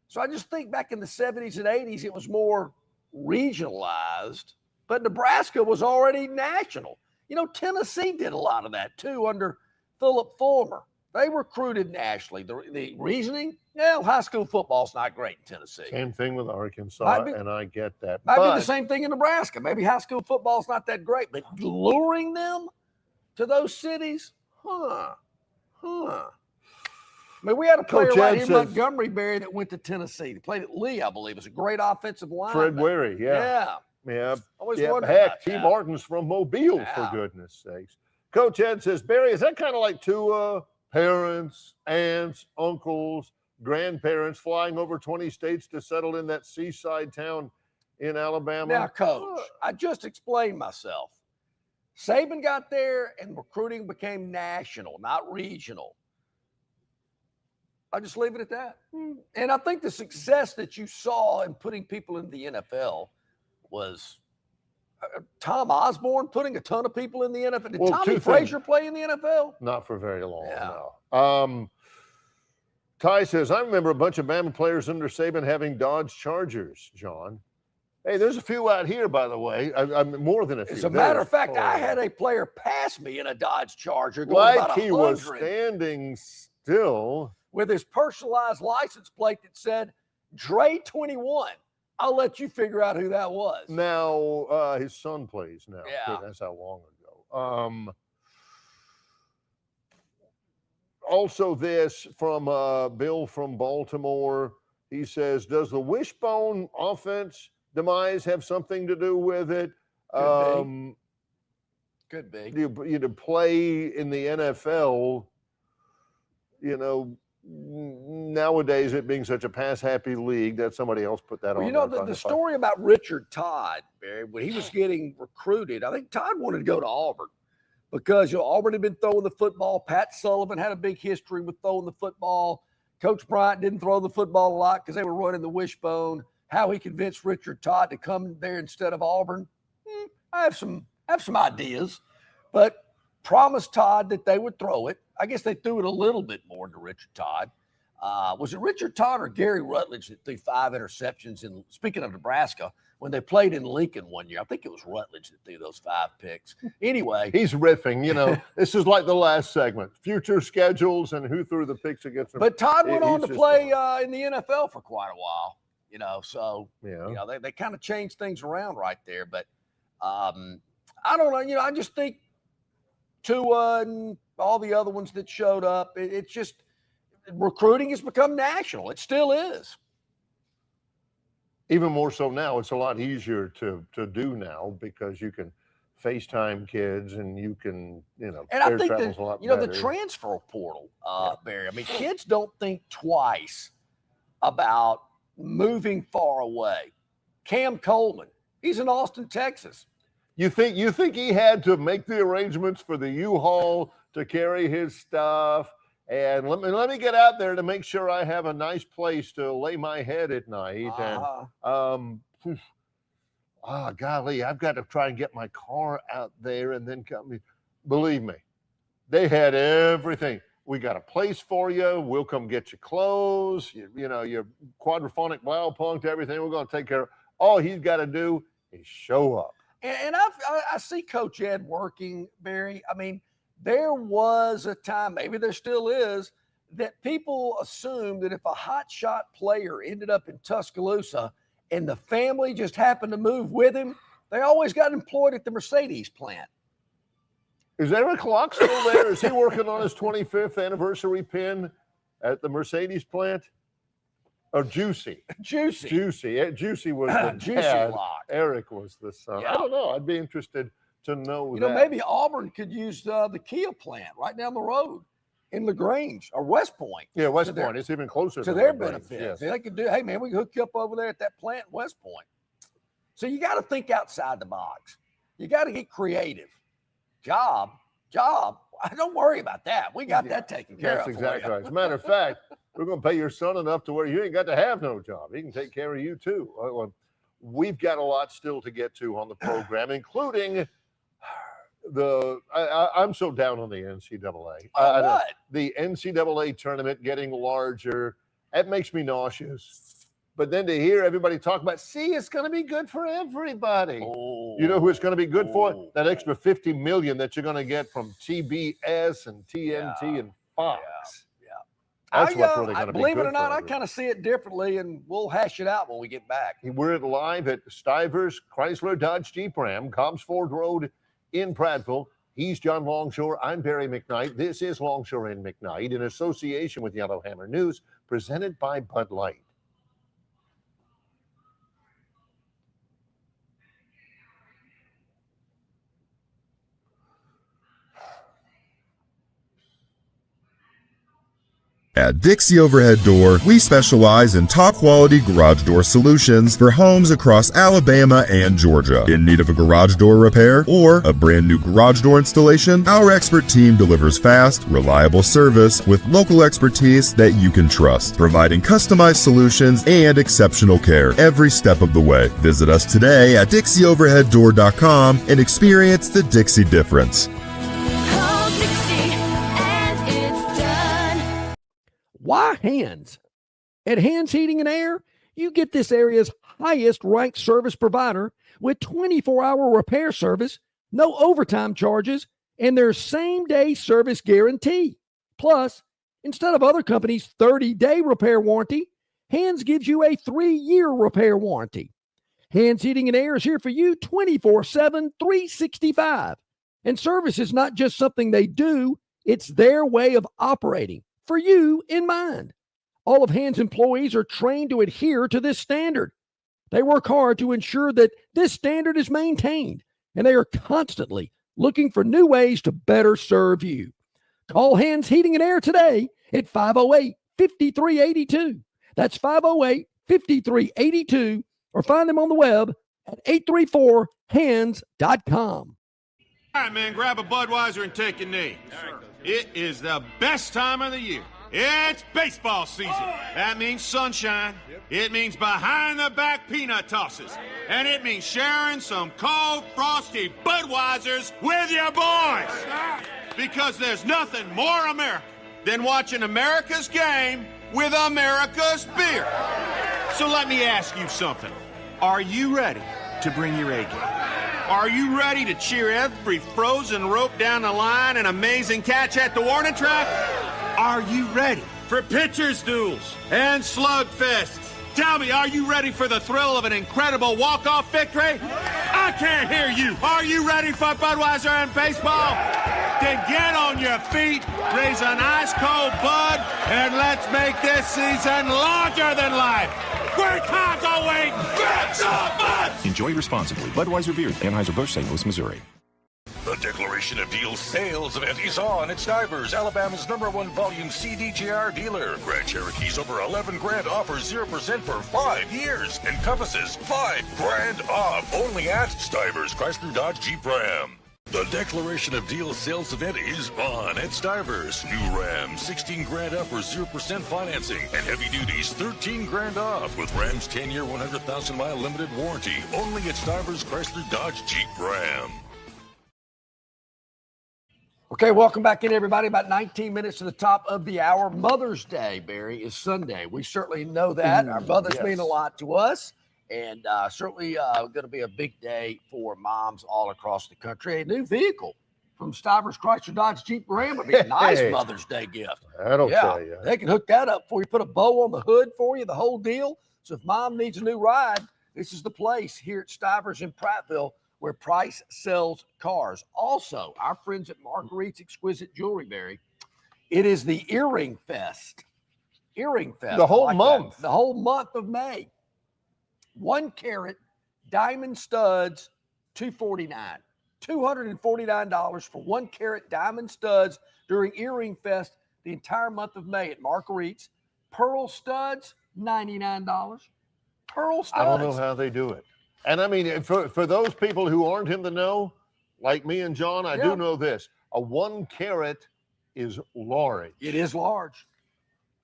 So I just think back in the 70s and 80s, it was more regionalized. But Nebraska was already national. Tennessee did a lot of that too under Philip Fulmer. They recruited nationally. The reasoning, high school football's not great in Tennessee. Same thing with Arkansas, and I get that. Might be the same thing in Nebraska. Maybe high school football's not that great, but luring them to those cities, I mean, we had a player right here in Montgomery, Barry, that went to Tennessee. He played at Lee, I believe. It was a great offensive line. Fred Wary, Yeah. Always wondered heck, T. Martin's from Mobile, for goodness sakes. Coach Ed says, Barry, is that kind of like Tua? Parents, aunts, uncles, grandparents flying over 20 states to settle in that seaside town in Alabama? Now, Coach, I just explained myself. Saban got there and recruiting became national, not regional. I just leave it at that. And I think the success that you saw in putting people in the NFL was Tom Osborne putting a ton of people in the NFL. Did Tommy Frazier play in the NFL? Not for very long, no. Ty says, I remember a bunch of Bama players under Saban having Dodge Chargers, John. Hey, there's a few out here, by the way. I'm more than a few. As a matter of fact, I had a player pass me in a Dodge Charger. Like he was standing still. With his personalized license plate that said, Dre 21. I'll let you figure out who that was. Now, his son plays now. Yeah. That's how long ago. Also this from Bill from Baltimore. He says, does the wishbone offense demise have something to do with it? Could be. You to play in the NFL, nowadays it being such a pass-happy league that somebody else put that on. The story about Richard Todd, Barry, when he was getting recruited, I think Todd wanted to go to Auburn because Auburn had been throwing the football. Pat Sullivan had a big history with throwing the football. Coach Bryant didn't throw the football a lot because they were running the wishbone. How he convinced Richard Todd to come there instead of Auburn, I have some ideas, but promised Todd that they would throw it. I guess they threw it a little bit more to Richard Todd. Was it Richard Todd or Gary Rutledge that threw 5 interceptions? And speaking of Nebraska, when they played in Lincoln one year, I think it was Rutledge that threw those 5 picks. Anyway. He's riffing, this is like the last segment. Future schedules and who threw the picks against them. But Todd went on to play in the NFL for quite a while, so, they kind of changed things around right there. But I don't know, I just think Tua and all the other ones that showed up, it's just recruiting has become national. It still is. Even more so now. It's a lot easier to do now because you can FaceTime kids and you can, and I think that, the transfer portal, Barry, I mean, kids don't think twice about moving far away. Cam Coleman, he's in Austin, Texas. You think he had to make the arrangements for the U-Haul to carry his stuff? And let me get out there to make sure I have a nice place to lay my head at night. And golly, I've got to try and get my car out there and then come. Believe me, they had everything. We got a place for you. We'll come get your clothes. Your quadraphonic blow punked, everything. We're going to take care of. All he's got to do is show up. And I see Coach Ed working, Barry. I mean, there was a time, maybe there still is, that people assumed that if a hotshot player ended up in Tuscaloosa and the family just happened to move with him, they always got employed at the Mercedes plant. Is Eric Locke still there? Is he working on his 25th anniversary pin at the Mercedes plant? Or Juicy was the dad. Locke. Eric was the son. Yeah. I don't know. I'd be interested to know that. Maybe Auburn could use the Kia plant right down the road in LaGrange or West Point. Yeah, West Point. It's even closer to their benefit. Yes. They could do, hey, man, we can hook you up over there at that plant in West Point. So you got to think outside the box. You got to get creative. Job. Don't worry about that. We got that taken care of. That's exactly right. As a matter of fact, we're going to pay your son enough to where you ain't got to have no job. He can take care of you too. We've got a lot still to get to on the program, including I'm so down on the NCAA. The NCAA tournament getting larger, that makes me nauseous. But then to hear everybody talk about, it's going to be good for everybody. Oh, you know who it's going to be good for? That extra $50 million that you're going to get from TBS and TNT and Fox. That's what's really going to be good. Believe it or not, I kind of see it differently, and we'll hash it out when we get back. We're live at Stivers Chrysler Dodge Jeep Ram, Cobbs Ford Road in Prattville. He's John Longshore. I'm Barry McKnight. This is Longshore and McKnight in association with Yellowhammer News, presented by Bud Light. At Dixie Overhead Door, we specialize in top-quality garage door solutions for homes across Alabama and Georgia. In need of a garage door repair or a brand new garage door installation, our expert team delivers fast, reliable service with local expertise that you can trust, providing customized solutions and exceptional care every step of the way. Visit us today at DixieOverheadDoor.com and experience the Dixie difference. Why Hands? At Hands Heating and Air, you get this area's highest ranked service provider with 24-hour repair service, no overtime charges, and their same-day service guarantee. Plus, instead of other companies' 30-day repair warranty, Hands gives you a 3-year repair warranty. Hands Heating and Air is here for you 24/7, 365. And service is not just something they do, it's their way of operating, for you in mind. All of Hands employees are trained to adhere to this standard. They work hard to ensure that this standard is maintained, and they are constantly looking for new ways to better serve you. Call Hands Heating and Air today at 508-5382. That's 508-5382, or find them on the web at 834hands.com. All right, man, grab a Budweiser and take a knee. It is the best time of the year. It's baseball season. That means sunshine. It means behind-the-back peanut tosses. And it means sharing some cold, frosty Budweisers with your boys. Because there's nothing more American than watching America's game with America's beer. So let me ask you something. Are you ready to bring your A game? Are you ready to cheer every frozen rope down the line and amazing catch at the warning track? Are you ready for pitcher's duels and slugfests? Tell me, are you ready for the thrill of an incredible walk-off victory? I can't hear you. Are you ready for Budweiser and baseball? Then get on your feet, raise an ice-cold Bud, and let's make this season larger than life. Great times are waiting. Get some Bud! Enjoy responsibly. Budweiser Beer, Anheuser-Busch, St. Louis, Missouri. The Declaration of Deal sales event is on at Stivers, Alabama's #1 volume CDJR dealer. Grand Cherokee's over 11 grand offers 0% for 5 years. Encompasses 5 grand off only at Stivers, Chrysler, Dodge, Jeep, Ram. The Declaration of Deal sales event is on at Stivers. New Ram, 16 grand off for 0% financing. And heavy duties, 13 grand off with Ram's 10-year, 100,000-mile limited warranty. Only at Stivers, Chrysler, Dodge, Jeep, Ram. Okay, welcome back in, everybody. About 19 minutes to the top of the hour. Mother's Day, Barry, is Sunday. We certainly know that. Our mothers mean a lot to us, and certainly going to be a big day for moms all across the country. A new vehicle from Stivers, Chrysler, Dodge, Jeep, Ram would be a nice Mother's Day gift. I don't tell you. They can hook that up for you, put a bow on the hood for you, the whole deal. So if mom needs a new ride, this is the place here at Stivers in Prattville, where Price sells cars. Also, our friends at Marguerite's Exquisite Jewelry, Barry, it is the Earring Fest. Earring Fest. The whole month. The whole month of May. 1 carat diamond studs, $249. $249 for 1 carat diamond studs during Earring Fest the entire month of May at Marguerite's. Pearl studs, $99. Pearl studs. I don't know how they do it. And I mean, for those people who aren't in the know, like me and John, I do know this. A 1 carat is large. It is large.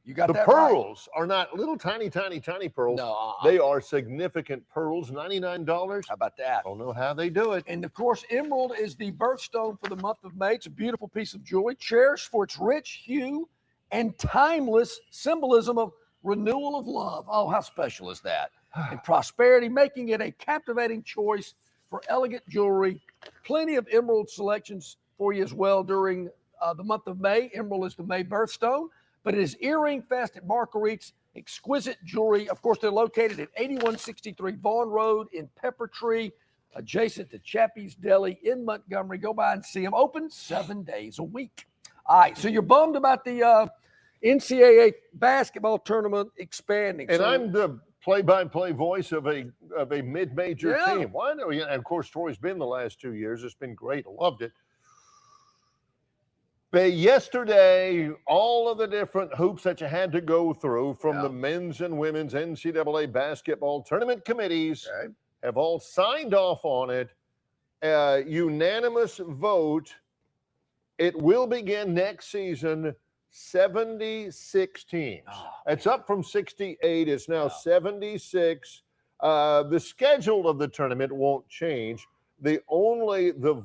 You got the that pearls are not little tiny pearls. No, they are significant pearls. $99. How about that? I don't know how they do it. And of course, emerald is the birthstone for the month of May. It's a beautiful piece of jewelry, cherished for its rich hue and timeless symbolism of renewal of love. Oh, how special is that? And prosperity, making it a captivating choice for elegant jewelry. Plenty of emerald selections for you as well during the month of May. Emerald is the May birthstone, but it is Earring Fest at Marguerite's Exquisite Jewelry. Of course, they're located at 8163 Vaughn Road in Pepper Tree, adjacent to Chappie's Deli in Montgomery. Go by and see them. Open 7 days a week. All right, so you're bummed about the NCAA basketball tournament expanding. And so, I'm the play-by-play voice of a mid-major team. Why no? And of course, Troy's been the last 2 years. It's been great. I loved it. But yesterday, all of the different hoops that you had to go through from the men's and women's NCAA basketball tournament committees have all signed off on it. Unanimous vote. It will begin next season. 76 teams. It's up from 68. It's now 76. The schedule of the tournament won't change. The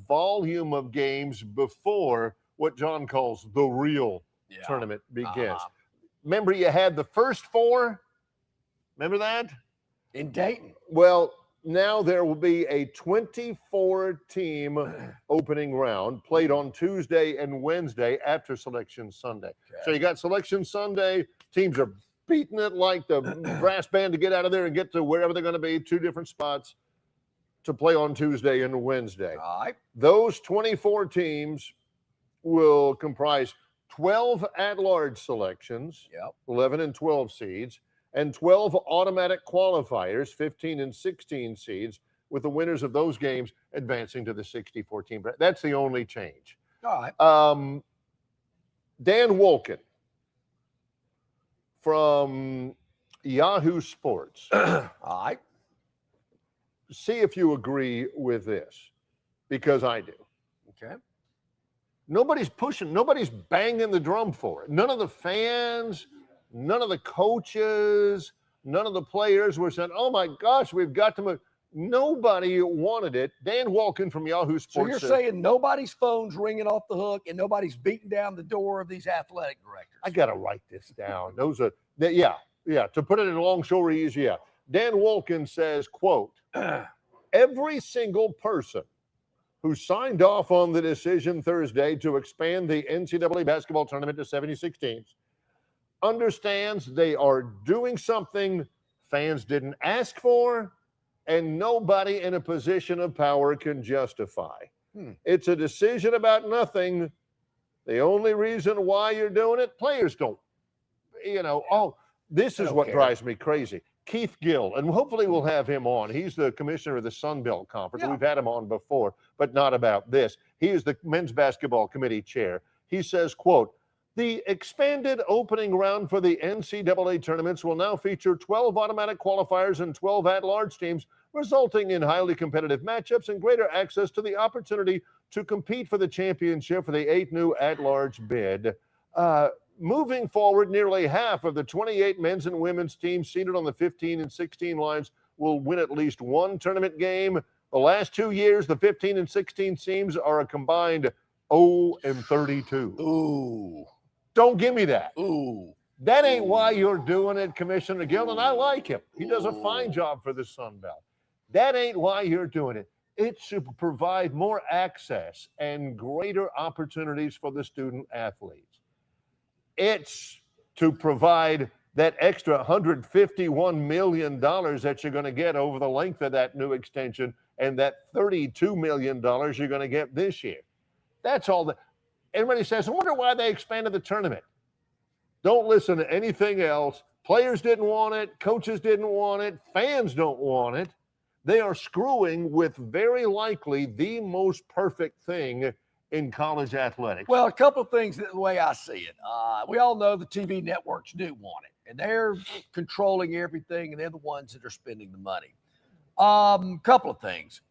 volume of games before what John calls the real tournament begins. Remember, you had the first 4. Remember that? In Dayton. Well, now there will be a 24-team opening round played on Tuesday and Wednesday after Selection Sunday. So you got Selection Sunday. Teams are beating it like the brass band to get out of there and get to wherever they're going to be, 2 different spots to play on Tuesday and Wednesday. All right. Those 24 teams will comprise 12 at-large selections, 11 and 12 seeds, and 12 automatic qualifiers, 15 and 16 seeds, with the winners of those games advancing to the 64-team. That's the only change. All right. Dan Wolken from Yahoo Sports. All right. See if you agree with this, because I do. Okay. Nobody's pushing, nobody's banging the drum for it. None of the fans, none of the coaches, none of the players were saying, oh my gosh, we've got to move. Nobody wanted it. Dan Walken from Yahoo Sports. So you're saying nobody's phone's ringing off the hook and nobody's beating down the door of these athletic directors? I got to write this down. Those are, yeah. To put it in Longshore easy, yeah. Dan Walken says, quote, every single person who signed off on the decision Thursday to expand the NCAA basketball tournament to 76 teams understands they are doing something fans didn't ask for and nobody in a position of power can justify. It's a decision about nothing. The only reason why you're doing it, players don't, this is what drives me crazy. Keith Gill, and hopefully we'll have him on. He's the commissioner of the Sun Belt Conference. Yeah. We've had him on before, but not about this. He is the men's basketball committee chair. He says, quote, the expanded opening round for the NCAA tournaments will now feature 12 automatic qualifiers and 12 at-large teams, resulting in highly competitive matchups and greater access to the opportunity to compete for the championship for the 8 new at-large bid. Moving forward, nearly half of the 28 men's and women's teams seated on the 15 and 16 lines will win at least one tournament game. The last 2 years, the 15 and 16 teams are a combined 0-32. Ooh. Don't give me that. Ooh. That ain't why you're doing it, Commissioner Gill, and I like him. He does a fine job for the Sun Belt. That ain't why you're doing it. It's to provide more access and greater opportunities for the student athletes. It's to provide that extra $151 million that you're going to get over the length of that new extension and that $32 million you're going to get this year. That's all that. Everybody says, I wonder why they expanded the tournament. Don't listen to anything else. Players didn't want it. Coaches didn't want it. Fans don't want it. They are screwing with very likely the most perfect thing in college athletics. Well, a couple of things the way I see it. We all know the TV networks do want it, and they're controlling everything, and they're the ones that are spending the money. Couple of things.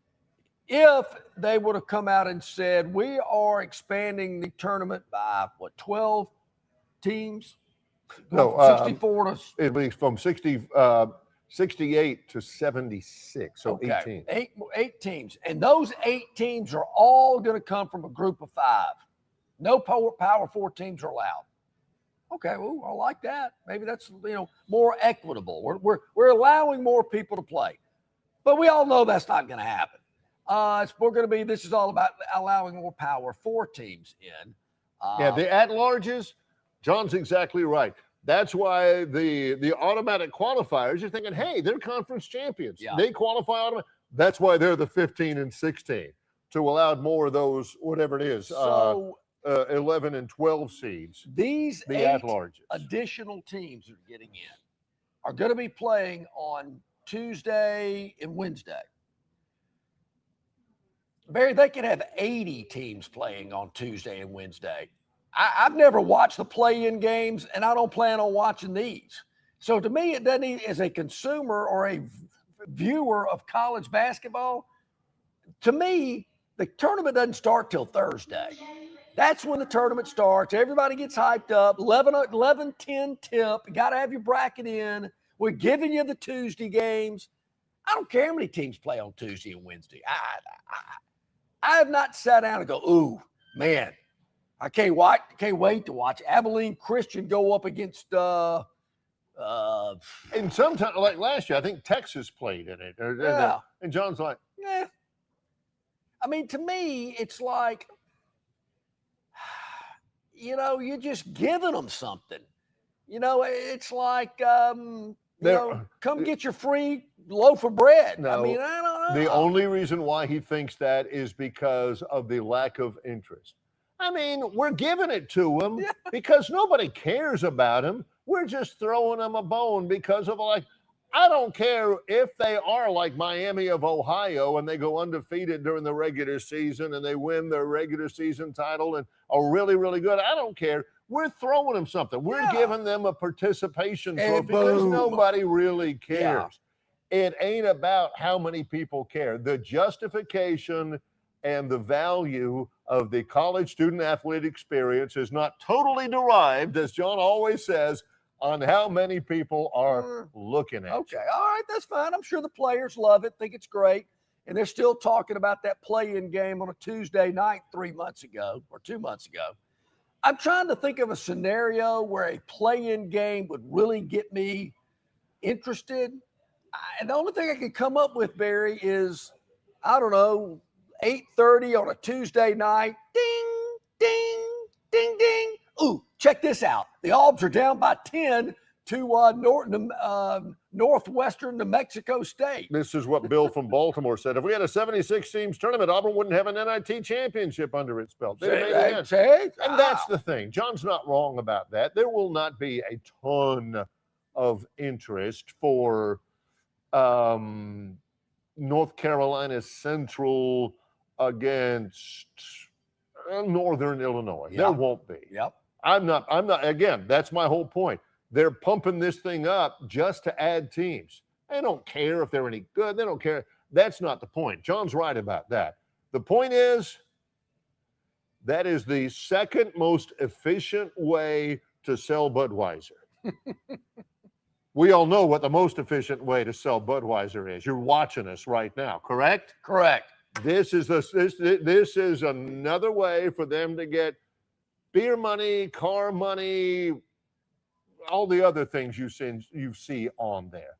If they would have come out and said, we are expanding the tournament by, 12 teams? No, 64 to... It'll be from 68 to 76, so okay. 18. Eight teams. And those 8 teams are all going to come from a group of 5. No Power 4 teams are allowed. Okay, well, I like that. Maybe that's, more equitable. We're allowing more people to play. But we all know that's not going to happen. This is all about allowing more Power 4 teams in. The at-larges, John's exactly right. That's why the automatic qualifiers, you're thinking, hey, they're conference champions. Yeah. They qualify automatic. That's why they're the 15 and 16, to allow more of those, whatever it is, 11 and 12 seeds. These the 8 at-larges. Additional teams that are getting in are going to be playing on Tuesday and Wednesday. Barry, they could have 80 teams playing on Tuesday and Wednesday. I've never watched the play-in games, and I don't plan on watching these. So to me, it doesn't even, as a consumer or a viewer of college basketball, to me, the tournament doesn't start till Thursday. That's when the tournament starts. Everybody gets hyped up. 11-10 tip. You got to have your bracket in. We're giving you the Tuesday games. I don't care how many teams play on Tuesday and Wednesday. I have not sat down and go, ooh, man, I can't wait to watch Abilene Christian go up against and sometimes, like last year, I think Texas played in it. And John's like, yeah. I mean, to me, it's like, you're just giving them something. It's like, come get your free loaf of bread. No, I mean, I don't know. The only reason why he thinks that is because of the lack of interest. I mean, we're giving it to them because nobody cares about them. We're just throwing them a bone because of I don't care if they are like Miami of Ohio and they go undefeated during the regular season and they win their regular season title and are really, really good. I don't care. We're throwing them something. We're giving them a participation trophy because nobody really cares. It ain't about how many people care. The justification and the value of the college student athlete experience is not totally derived, as John always says, on how many people are looking at Okay, all right, that's fine. I'm sure the players love it, think it's great. And they're still talking about that play-in game on a Tuesday night 3 months ago or 2 months ago. I'm trying to think of a scenario where a play-in game would really get me interested. And the only thing I can come up with, Barry, is, I don't know, 8:30 on a Tuesday night. Ding, ding, ding, ding. Ooh, check this out. The Albs are down by 10 to Northwestern New Mexico State. This is what Bill from Baltimore said. If we had a 76 teams tournament, Auburn wouldn't have an NIT championship under its belt. And that's the thing. John's not wrong about that. There will not be a ton of interest for North Carolina Central against Northern Illinois. Yep. There won't be. Yep. I'm not, again, that's my whole point. They're pumping this thing up just to add teams. They don't care if they're any good. They don't care. That's not the point. John's right about that. The point is, that is the second most efficient way to sell Budweiser. We all know what the most efficient way to sell Budweiser is. You're watching us right now, correct? Correct. This is another way for them to get beer money, car money, all the other things you see on there.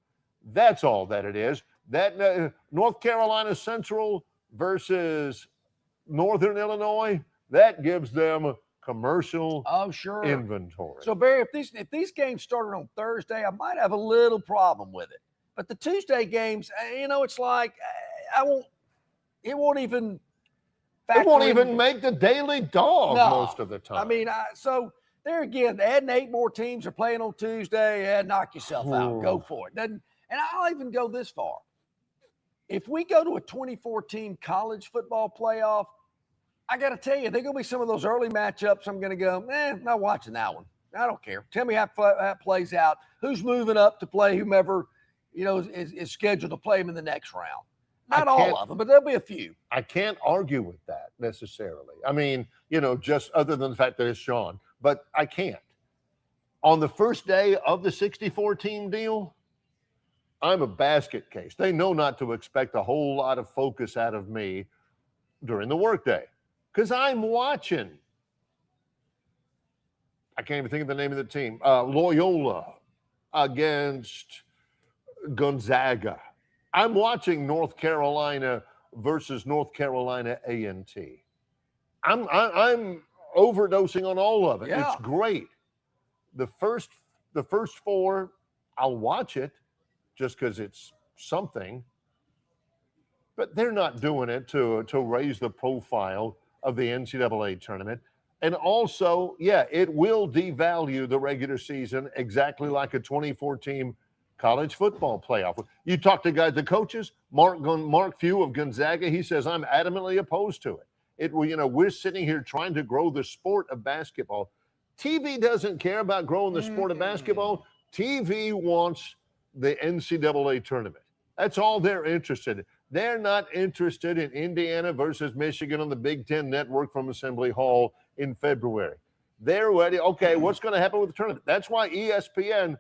That's all that it is. That North Carolina Central versus Northern Illinois, that gives them commercial inventory. So Barry, if these games started on Thursday, I might have a little problem with it. But the Tuesday games, it's like it won't even make the daily dog most of the time. I mean, so there again, adding 8 more teams are playing on Tuesday. Knock yourself out. Go for it. And I'll even go this far. If we go to a 24-team college football playoff, I got to tell you, there's going to be some of those early matchups. I'm going to go, not watching that one. I don't care. Tell me how it plays out. Who's moving up to play whomever, is scheduled to play them in the next round. Not all of them, but there'll be a few. I can't argue with that necessarily. I mean, just other than the fact that it's Sean, but I can't. On the first day of the 64-team deal, I'm a basket case. They know not to expect a whole lot of focus out of me during the workday because I'm watching. I can't even think of the name of the team. Loyola against Gonzaga. I'm watching North Carolina versus North Carolina A&T. I'm overdosing on all of it. Yeah. It's great. The first 4, I'll watch it just because it's something. But they're not doing it to raise the profile of the NCAA tournament. And also, it will devalue the regular season exactly like a 24-team college football playoff. You talk to the coaches, Mark Few of Gonzaga, he says, I'm adamantly opposed to it. We're sitting here trying to grow the sport of basketball. TV doesn't care about growing the sport of basketball. TV wants the NCAA tournament. That's all they're interested in. They're not interested in Indiana versus Michigan on the Big Ten Network from Assembly Hall in February. They're ready. Okay, what's going to happen with the tournament? That's why ESPN,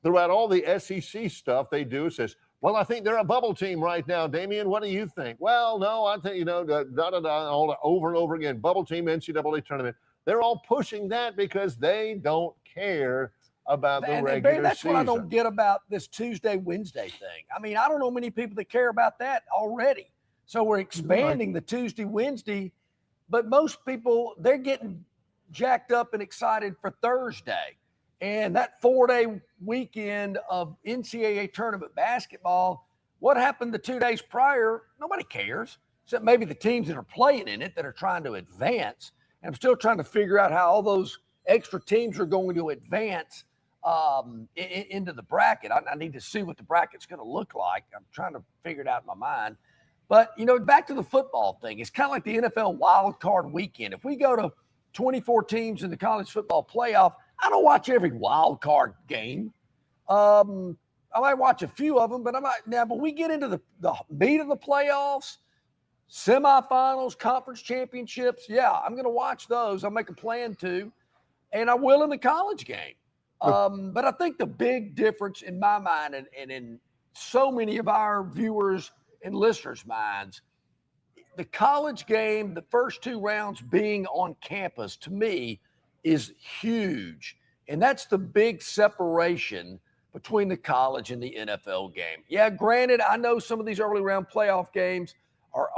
throughout all the SEC stuff they do, says, well, I think they're a bubble team right now. Damian, what do you think? Well, no, I think, all over and over again, bubble team, NCAA tournament. They're all pushing that because they don't care about the regular that's season. what I don't get about this Tuesday, Wednesday thing. I mean, I don't know many people that care about that already. So we're expanding the Tuesday, Wednesday, but most people, they're getting jacked up and excited for Thursday. And that 4-day weekend of NCAA tournament basketball, what happened the 2 days prior, nobody cares, except maybe the teams that are playing in it that are trying to advance. And I'm still trying to figure out how all those extra teams are going to advance into the bracket. I need to see what the bracket's going to look like. I'm trying to figure it out in my mind. But, back to the football thing. It's kind of like the NFL wild card weekend. If we go to 24 teams in the college football playoff, I don't watch every wild card game. I might watch a few of them, but but we get into the meat of the playoffs, semifinals, conference championships. Yeah, I'm going to watch those. I'll make a plan to, and I will in the college game. But I think the big difference in my mind and in so many of our viewers and listeners' minds, the college game, the first 2 rounds being on campus, to me, is huge. And that's the big separation between the college and the NFL game. Yeah, granted, I know some of these early round playoff games are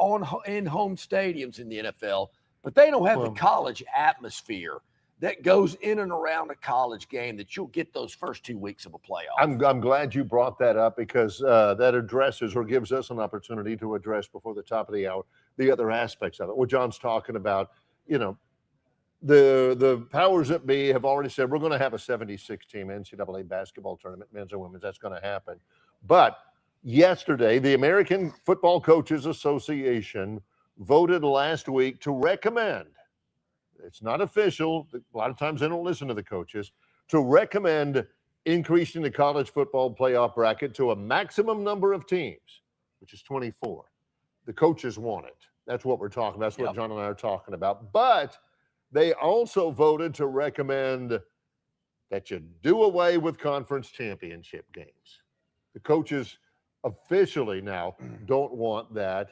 in home stadiums in the NFL, but they don't have the college atmosphere that goes in and around a college game that you'll get those first 2 weeks of a playoff. I'm glad you brought that up because that addresses or gives us an opportunity to address before the top of the hour the other aspects of it. What John's talking about, the powers that be have already said we're going to have a 76-team NCAA basketball tournament, men's and women's. That's going to happen. But yesterday, the American Football Coaches Association voted last week to recommend, it's not official, a lot of times they don't listen to the coaches, to recommend increasing the college football playoff bracket to a maximum number of teams, which is 24. The coaches want it. That's what we're talking about. That's what John and I are talking about. But they also voted to recommend that you do away with conference championship games. The coaches officially now don't want that.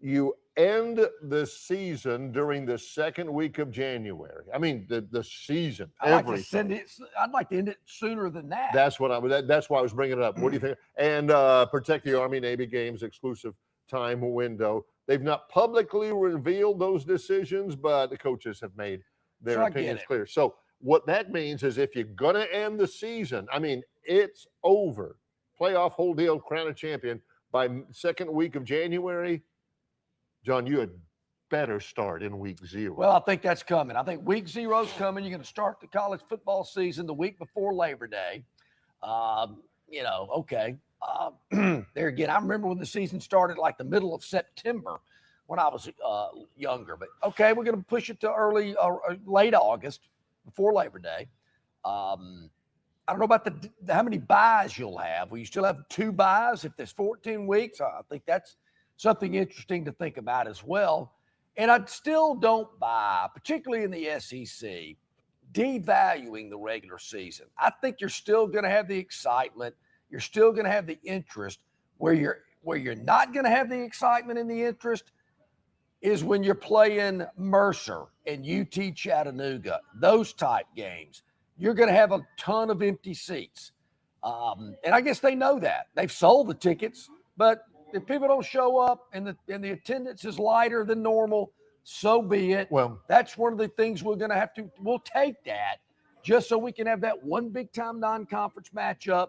You end the season during the second week of January. I mean, the season. I'd like to end it sooner than that. That's why I was bringing it up. What do you think? And protect the Army-Navy games exclusive time window. They've not publicly revealed those decisions, but the coaches have made their opinions clear. So what that means is if you're going to end the season, I mean, it's over. Playoff, whole deal, crown a champion by second week of January. John, you had better start in week 0. Well, I think that's coming. I think week 0 is coming. You're going to start the college football season the week before Labor Day. Okay. There again, I remember when the season started like the middle of September when I was younger. But, okay, we're going to push it to late August before Labor Day. I don't know about how many buys you'll have. Will you still have 2 buys if there's 14 weeks? I think that's something interesting to think about as well. And I still don't buy, particularly in the SEC, devaluing the regular season. I think you're still going to have the excitement. You're still going to have the interest. Where you're not going to have the excitement and the interest is when you're playing Mercer and UT Chattanooga, those type games. You're going to have a ton of empty seats. And I guess they know that. They've sold the tickets, but if people don't show up and the attendance is lighter than normal, so be it. Well, that's one of the things we'll take that just so we can have that one big time non-conference matchup,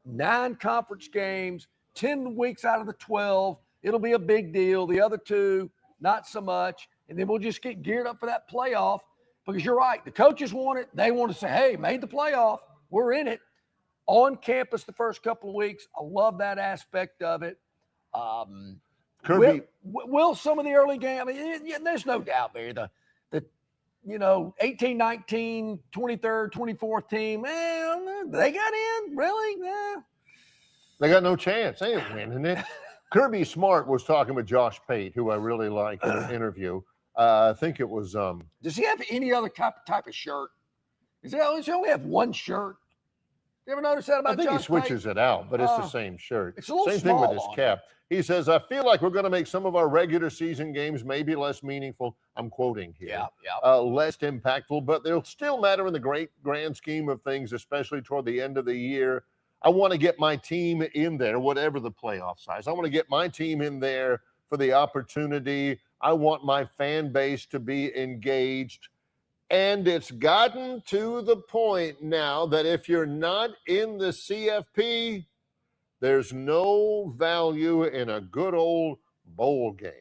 9 conference games, 10 weeks out of the 12. It'll be a big deal. The other 2, not so much. And then we'll just get geared up for that playoff because you're right. The coaches want it. They want to say, hey, made the playoff. We're in it. On campus the first couple of weeks. I love that aspect of it. Kirby, will some of the early game, I mean, there's no doubt, Barry, the 18, 19, 23rd, 24th team, they got in, really? They got no chance. They ain't winning it. Kirby Smart was talking with Josh Pate, who I really like in an interview. I think it was. Does he have any other type of shirt? Does he only have one shirt? You ever notice that about I think Josh he switches Pate? it out, but it's the same shirt. It's a little same thing with small his cap. He says, I feel like we're going to make some of our regular season games maybe less meaningful. I'm quoting here. Less impactful, but they'll still matter in the great grand scheme of things, especially toward the end of the year. I want to get my team in there, whatever the playoff size. I want to get my team in there for the opportunity. I want my fan base to be engaged. And it's gotten to the point now that if you're not in the CFP, there's no value in a good old bowl game.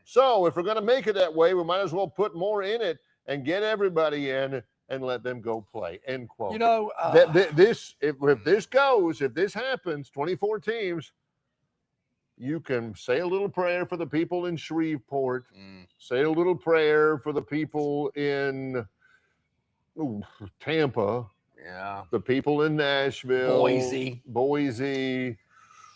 So if we're going to make it that way, we might as well put more in it and get everybody in and let them go play, end quote. You know, if this happens, 24 teams, you can say a little prayer for the people in Shreveport, say a little prayer for the people in Tampa, the people in Nashville, Boise,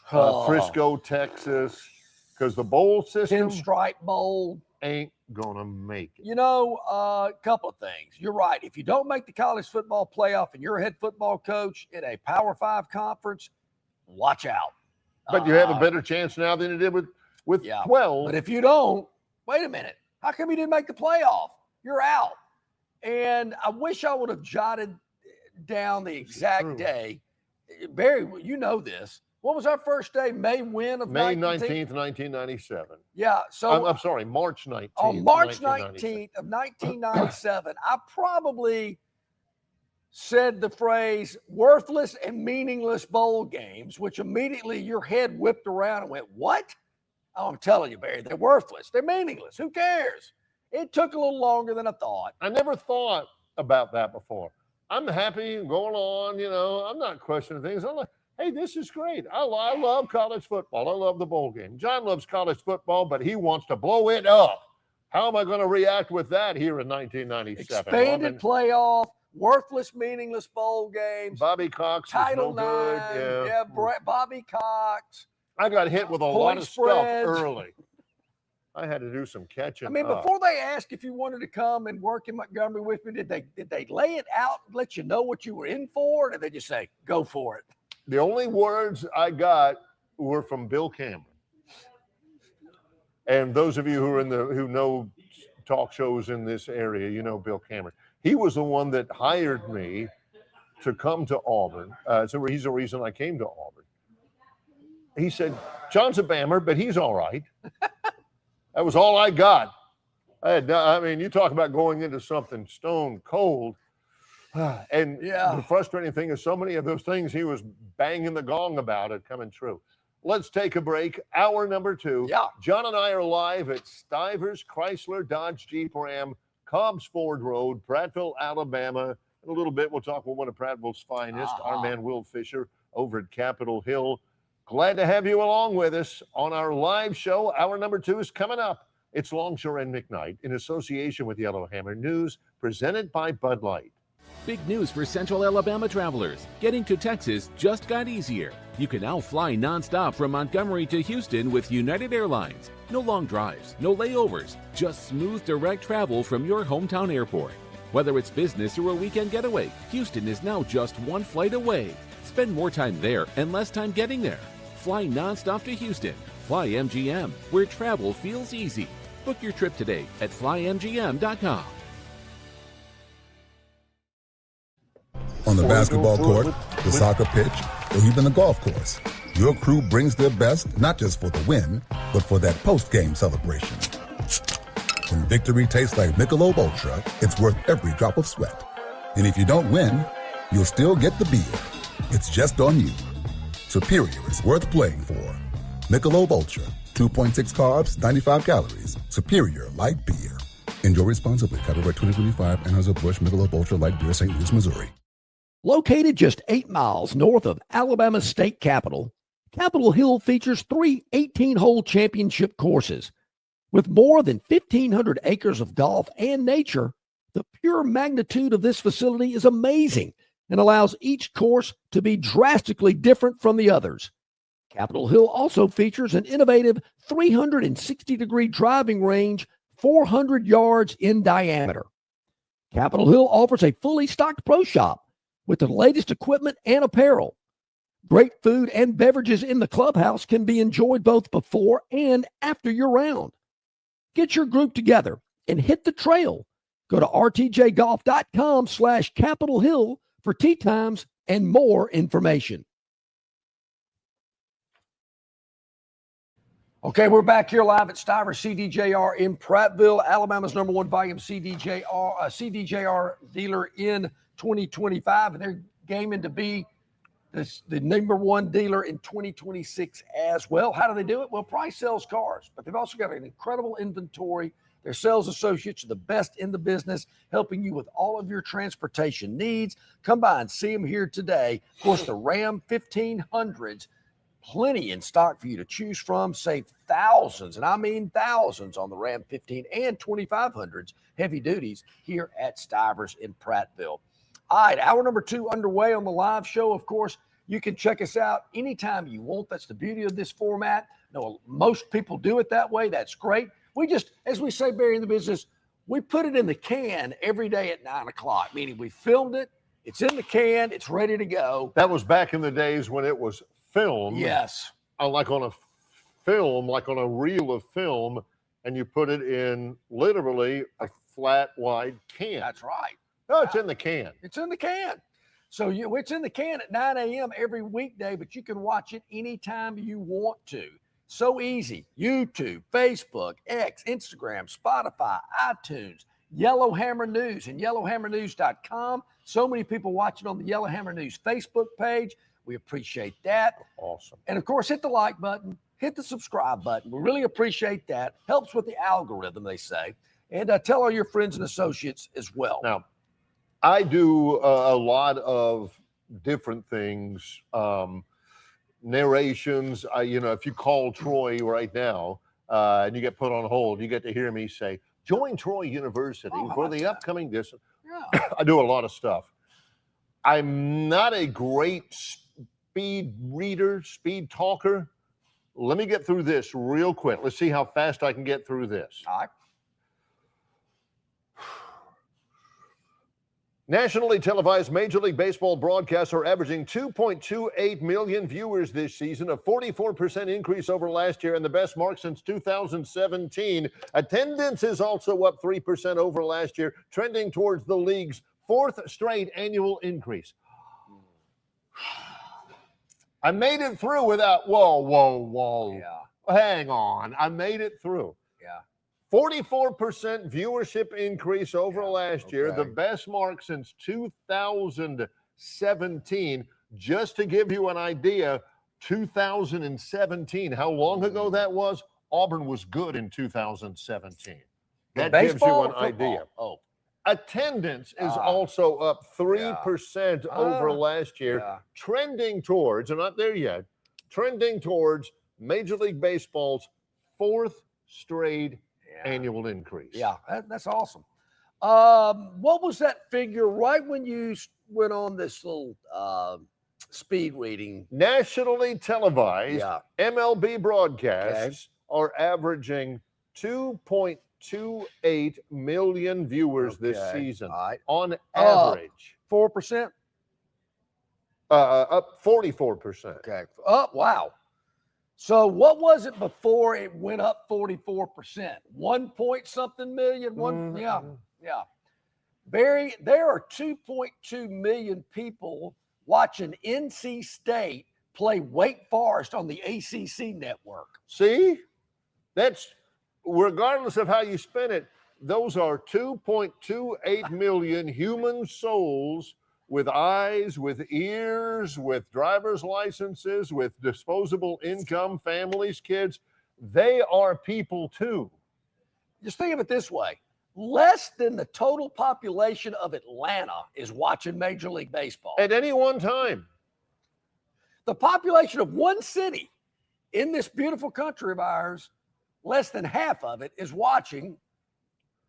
Frisco, Texas, because the bowl system, Pinstripe Bowl, ain't gonna make it. You know, a couple of things. You're right. If you don't make the college football playoff and you're a head football coach in a Power 5 conference, watch out. But you have a better chance now than you did with 12. But if you don't, wait a minute. How come you didn't make the playoff? You're out. And I wish I would have jotted down the exact day. Barry, you know this. What was our first day? May 19th, 1997. Yeah. So I'm sorry, March 19th. On March 19th of 1997, I probably said the phrase worthless and meaningless bowl games, which immediately your head whipped around and went, what? Oh, I'm telling you, Barry, they're worthless. They're meaningless. Who cares? It took a little longer than I thought. I never thought about that before. I'm happy going on, I'm not questioning things. I'm like, hey, this is great. I love college football. I love the bowl game. John loves college football, but he wants to blow it up. How am I going to react with that here in 1997? Expanded playoff, worthless, meaningless bowl games. Bobby Cox Title no IX. good. Yeah, Bobby Cox. I got hit with a lot of stuff early. I had to do some catching up. Before they asked if you wanted to come and work in Montgomery with me, did they lay it out, let you know what you were in for, or did they just say, go for it? The only words I got were from Bill Cameron. And those of you who know talk shows in this area, you know Bill Cameron. He was the one that hired me to come to Auburn. So he's the reason I came to Auburn. He said, John's a Bammer, but he's all right. That was all I got. You talk about going into something stone cold. And the frustrating thing is so many of those things he was banging the gong about it coming true. Let's take a break. Hour number 2. Yeah. John and I are live at Stivers Chrysler Dodge Jeep Ram, Cobbs Ford Road, Prattville, Alabama. In a little bit, we'll talk with one of Prattville's finest, our man Will Fisher, over at Capitol Hill. Glad to have you along with us on our live show. Hour number 2 is coming up. It's Longshore and McKnight in association with Yellowhammer News, presented by Bud Light. Big news for Central Alabama travelers. Getting to Texas just got easier. You can now fly nonstop from Montgomery to Houston with United Airlines. No long drives, no layovers, just smooth direct travel from your hometown airport. Whether it's business or a weekend getaway, Houston is now just one flight away. Spend more time there and less time getting there. Fly nonstop to Houston. Fly MGM, where travel feels easy. Book your trip today at flymgm.com. On the basketball court, the soccer pitch, or even the golf course, your crew brings their best not just for the win, but for that post-game celebration. When victory tastes like Michelob Ultra, it's worth every drop of sweat. And if you don't win, you'll still get the beer. It's just on you. Superior is worth playing for. Michelob Ultra, 2.6 carbs, 95 calories. Superior light beer. Enjoy responsibly. Copyright 2025, Anheuser-Busch Michelob Ultra Light Beer, St. Louis, Missouri. Located just 8 miles north of Alabama's state capital, Capitol Hill features 3 18-hole championship courses. With more than 1,500 acres of golf and nature, the pure magnitude of this facility is amazing and allows each course to be drastically different from the others. Capitol Hill also features an innovative 360-degree driving range, 400 yards in diameter. Capitol Hill offers a fully stocked pro shop with the latest equipment and apparel. Great food and beverages in the clubhouse can be enjoyed both before and after your round. Get your group together and hit the trail. Go to rtjgolf.com/Capitol Hill for tee times and more information. Okay, we're back here live at Stivers CDJR in Prattville, Alabama's #1 volume CDJR dealer in 2025, and they're gaming to be the #1 dealer in 2026 as well. How do they do it? Well, Price sells cars, but they've also got an incredible inventory Their sales associates are the best in the business, helping you with all of your transportation needs. Come by and see them here today. Of course, the Ram 1500s, plenty in stock for you to choose from. Save thousands, and I mean thousands, on the Ram 15 and 2500s heavy duties here at Stivers in Prattville. All right, hour number 2 underway on the live show. Of course, you can check us out anytime you want. That's the beauty of this format. No, most people do it that way. That's great. We just, as we say, Barry, in the business, we put it in the can every day at 9 o'clock, meaning we filmed it, it's in the can, it's ready to go. That was back in the days when it was filmed. Yes. Like on a film, like on a reel of film, and you put it in literally a flat, wide can. That's right. No, it's in the can. It's in the can. So it's in the can at 9 a.m. every weekday, but you can watch it anytime you want to. So easy. YouTube, Facebook, X, Instagram, Spotify, iTunes, Yellowhammer News, and yellowhammernews.com. So many people watching on the Yellowhammer News Facebook page. We appreciate that. Awesome. And, of course, hit the like button, hit the subscribe button. We really appreciate that. Helps with the algorithm, they say. And tell all your friends and associates as well. Now, I do a lot of different things, narrations. If you call Troy right now and you get put on hold, you get to hear me say, join Troy University for the upcoming distance. Yeah. I do a lot of stuff. I'm not a great speed reader, speed talker. Let me get through this real quick. Let's see how fast I can get through this. All right. Nationally televised Major League Baseball broadcasts are averaging 2.28 million viewers this season, a 44% increase over last year and the best mark since 2017. Attendance is also up 3% over last year, trending towards the league's 4th straight annual increase. I made it through without, whoa. Yeah. Hang on. I made it through. Yeah. 44% viewership increase over last year, the best mark since 2017. Just to give you an idea, 2017, how long ago that was? Auburn was good in 2017. That gives you an idea. Oh. Attendance is also up 3% over last year, trending towards, and not there yet, trending towards Major League Baseball's 4th straight annual increase. Yeah, that's awesome. What was that figure right when you went on this little speed reading? Nationally televised MLB broadcasts are averaging 2.28 million viewers this season on average. 4%? Up 44%. Okay. Oh, wow. So what was it before it went up 44%? 1 point something million? Yeah. Barry, there are 2.2 million people watching NC State play Wake Forest on the ACC network. See? That's, regardless of how you spin it, those are 2.28 million human souls with eyes, with ears, with driver's licenses, with disposable income, families, kids. They are people too. Just think of it this way. Less than the total population of Atlanta is watching Major League Baseball. At any one time. The population of one city in this beautiful country of ours, less than half of it is watching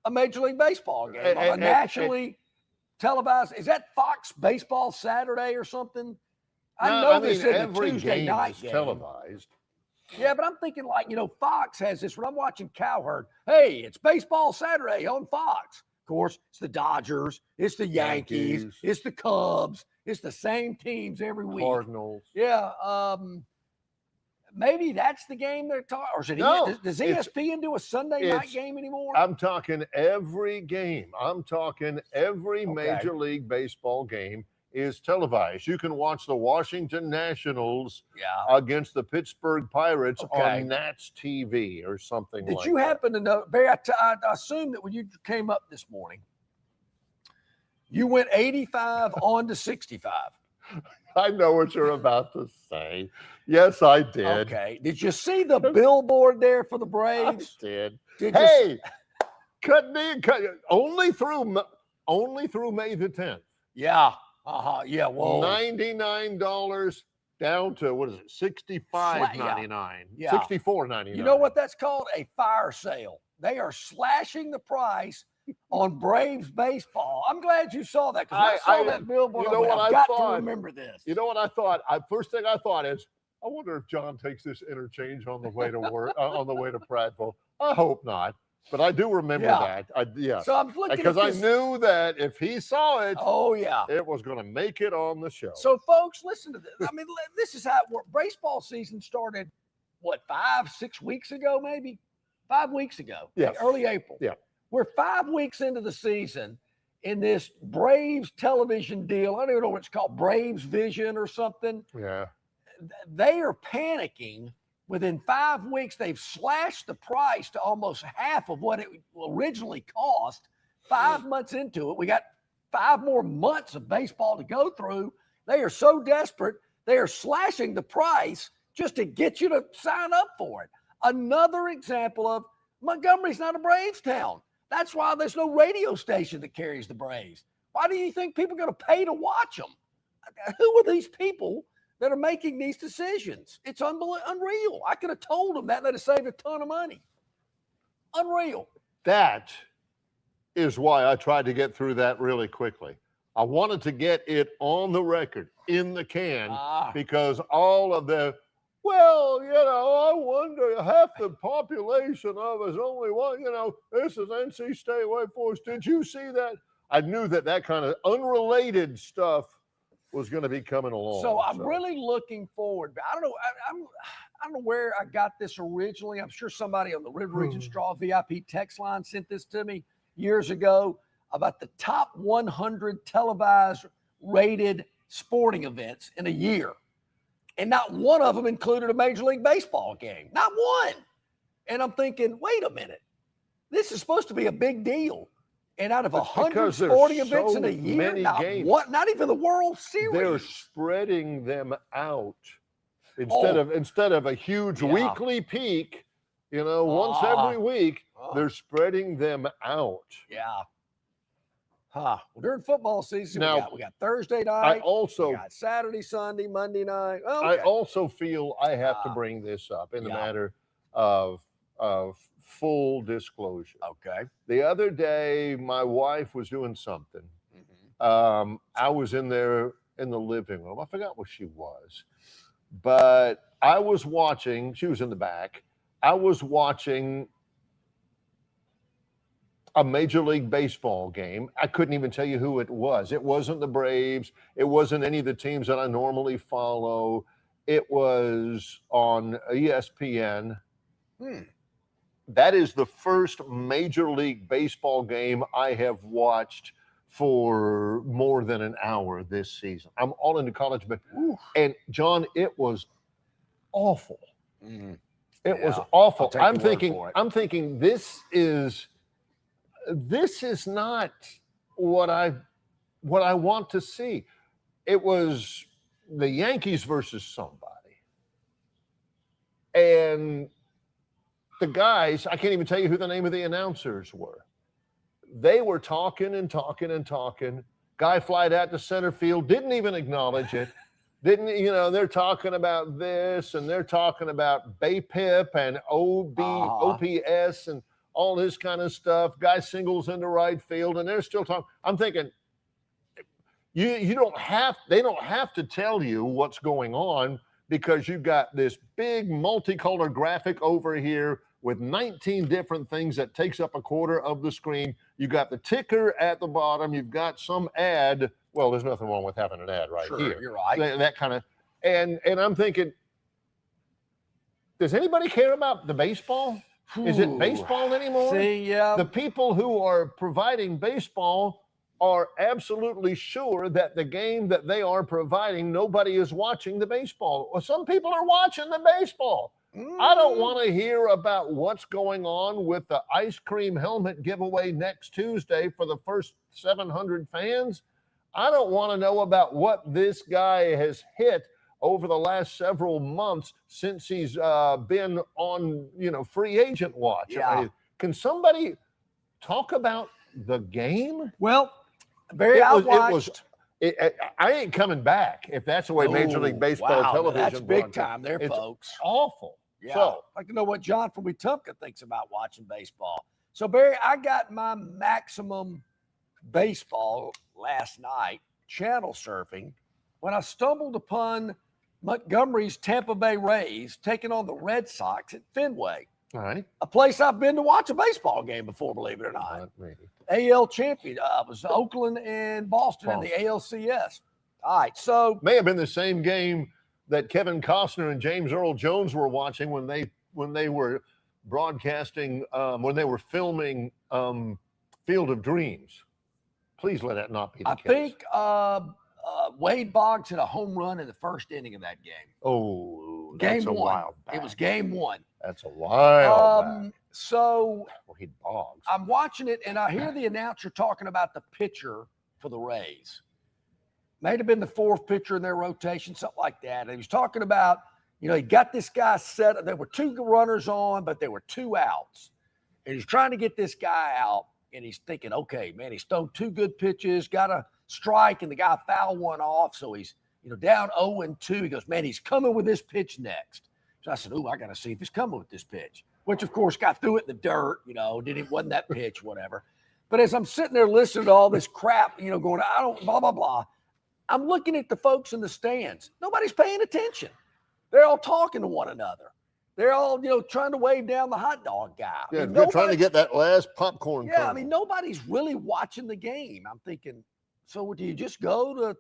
a Major League Baseball game on a nationally televised. Is that Fox Baseball Saturday or something? I know they said the Tuesday night game. Televised. Yeah, but I'm thinking Fox has this. When I'm watching Cowherd, hey, it's Baseball Saturday on Fox. Of course, it's the Dodgers, it's the Yankees, it's the Cubs, it's the same teams every week. Cardinals. Yeah, maybe that's the game they're talking. Or does ESPN do a Sunday night game anymore? I'm talking every game. I'm talking every Major League Baseball game is televised. You can watch the Washington Nationals against the Pittsburgh Pirates on Nats TV or something like that. Did you happen to know, Barry, I assume that when you came up this morning, you went 85 on to 65. I know what you're about to say. Yes, I did. Okay. Did you see the billboard there for the Braves? I did. cut only through May the 10th. Yeah. Yeah. Whoa. $99 down to what is it? $65.99. Yeah. $64.99. You know what that's called? A fire sale. They are slashing the price on Braves baseball. I'm glad you saw that because I saw that billboard. You know what I've I got thought? to remember this. You know what I thought? First thing I thought is, I wonder if John takes this interchange on the way to work, on the way to Prattville. I hope not, but I do remember that. Yeah. So I'm looking because I knew that if he saw it, it was going to make it on the show. So, folks, listen to this. I mean, this is how it worked. Baseball season started, what, 5-6 weeks ago, maybe? 5 weeks ago. Yeah. Like early April. Yeah. We're 5 weeks into the season in this Braves television deal. I don't even know what it's called, Braves Vision or something. Yeah. They are panicking. Within 5 weeks, they've slashed the price to almost half of what it originally cost. 5 months into it, we got 5 more months of baseball to go through. They are so desperate, they are slashing the price just to get you to sign up for it. Another example of Montgomery's not a Braves town. That's why there's no radio station that carries the Braves. Why do you think people are going to pay to watch them? Who are these people that are making these decisions? It's unreal. I could have told them that. They'd have saved a ton of money. Unreal. That is why I tried to get through that really quickly. I wanted to get it on the record, in the can, because all of the, well, you know, I wonder, half the population of us only one, you know, this is NC State, Wake Forest. Did you see that? I knew that kind of unrelated stuff was going to be coming along. So I'm really looking forward. I don't know. I don't know where I got this originally. I'm sure somebody on the River Region Straw VIP text line sent this to me years ago about the top 100 televised rated sporting events in a year. And not one of them included a Major League Baseball game. Not one. And I'm thinking, wait a minute. This is supposed to be a big deal. And out of 100 sporting events in a year, not even the World Series. They're spreading them out instead of a huge weekly peak. You know, once every week, they're spreading them out. Yeah. Well, during football season, now, we got Thursday night. We got Saturday, Sunday, Monday night. Oh, okay. I also feel I have to bring this up in the matter of full disclosure. Okay. The other day, my wife was doing something. I was in there in the living room. I forgot what she was, but I was watching. She was in the back. I was watching a Major League Baseball game. I couldn't even tell you who it was. It wasn't the Braves. It wasn't any of the teams that I normally follow. It was on ESPN. That is the first Major League Baseball game I have watched for more than an hour this season. I'm all into college, but and John, it was awful. It was awful. I'm thinking this is not what I want to see. It was the Yankees versus somebody, and the guys, I can't even tell you who the name of the announcers were. They were talking and talking and talking. Guy flied out to center field, didn't even acknowledge it. They're talking about this and they're talking about BAPIP and OPS and all this kind of stuff. Guy singles into right field and they're still talking. I'm thinking, they don't have to tell you what's going on because you've got this big multicolored graphic over here with 19 different things that takes up a quarter of the screen. You got the ticker at the bottom. You've got some ad. Well, there's nothing wrong with having an ad right here. You're right. That kind of, and I'm thinking, does anybody care about the baseball? Is it baseball anymore? The people who are providing baseball are absolutely sure that the game that they are providing, nobody is watching the baseball. Well, some people are watching the baseball. I don't want to hear about what's going on with the ice cream helmet giveaway next Tuesday for the first 700 fans. I don't want to know about what this guy has hit over the last several months since he's been on, free agent watch. Yeah. Can somebody talk about the game. Well, Barry, I watched. I ain't coming back if that's the way Major League Baseball television. That's big time there, folks. Awful. Yeah. So, I'd like to know what John from Wetumpka thinks about watching baseball. So, Barry, I got my maximum baseball last night channel surfing when I stumbled upon Montgomery's Tampa Bay Rays taking on the Red Sox at Fenway. All right. A place I've been to watch a baseball game before, believe it or not. AL champion. It was Oakland and Boston in the ALCS. All right, so may have been the same game that Kevin Costner and James Earl Jones were watching when they were broadcasting, when they were filming Field of Dreams. Please let that not be the case. I think Wade Boggs hit a home run in the first inning of that game. Oh, game that's a one. while back. It was game one. That's a while back. So Wade Boggs. I'm watching it, and I hear the announcer talking about the pitcher for the Rays. May have been the fourth pitcher in their rotation, something like that. And he was talking about, he got this guy set. There were two runners on, but there were two outs. And he's trying to get this guy out, and he's thinking, okay, man, he's thrown two good pitches, got a strike, and the guy fouled one off. So he's, down 0-2. He goes, man, he's coming with this pitch next. So I said, I got to see if he's coming with this pitch, which, of course, got threw it in the dirt, wasn't that pitch, whatever. But as I'm sitting there listening to all this crap, going, I don't, blah, blah, blah, I'm looking at the folks in the stands. Nobody's paying attention. They're all talking to one another. They're all, trying to wave down the hot dog guy. Yeah, they're trying to get that last popcorn. Yeah, kernel. Nobody's really watching the game. I'm thinking, so do you just go to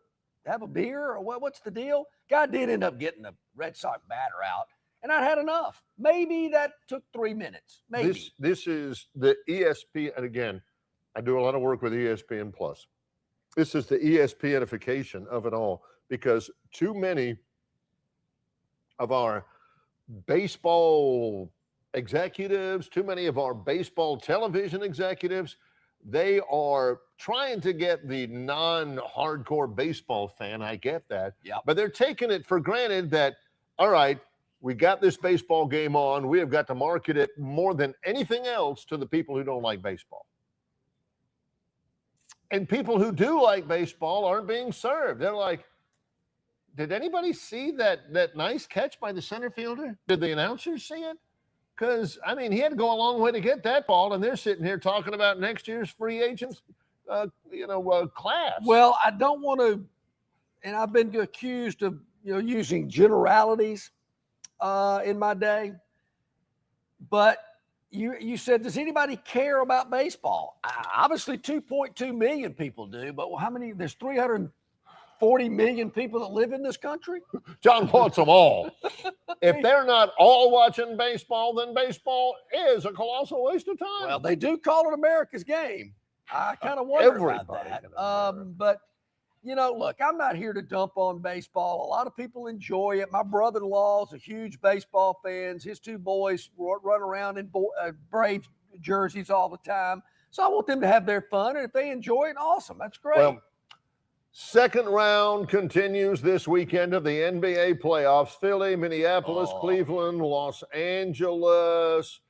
have a beer or what's the deal? Guy did end up getting the Red Sox batter out, and I had enough. Maybe that took 3 minutes. Maybe. This is the ESPN, and again, I do a lot of work with ESPN Plus. This is the ESPNification of it all, because too many of our baseball executives, too many of our baseball television executives, they are trying to get the non-hardcore baseball fan. I get that. Yeah. But they're taking it for granted that, all right, we got this baseball game on. We have got to market it more than anything else to the people who don't like baseball. And people who do like baseball aren't being served. They're like, did anybody see that nice catch by the center fielder? Did the announcers see it? Because, he had to go a long way to get that ball, and they're sitting here talking about next year's free agents, class. Well, I don't want to, and I've been accused of, using generalities in my day, but you said, does anybody care about baseball? Obviously, 2.2 million people do, but how many? There's 340 million people that live in this country. John wants them all. If they're not all watching baseball, then baseball is a colossal waste of time. Well, they do call it America's game. I kind of wonder about that. But, look, I'm not here to dump on baseball. A lot of people enjoy it. My brother-in-law is a huge baseball fan. His two boys run around in Braves jerseys all the time. So I want them to have their fun. And if they enjoy it, awesome. That's great. Well, second round continues this weekend of the NBA playoffs. Philly, Minneapolis, Cleveland, Los Angeles.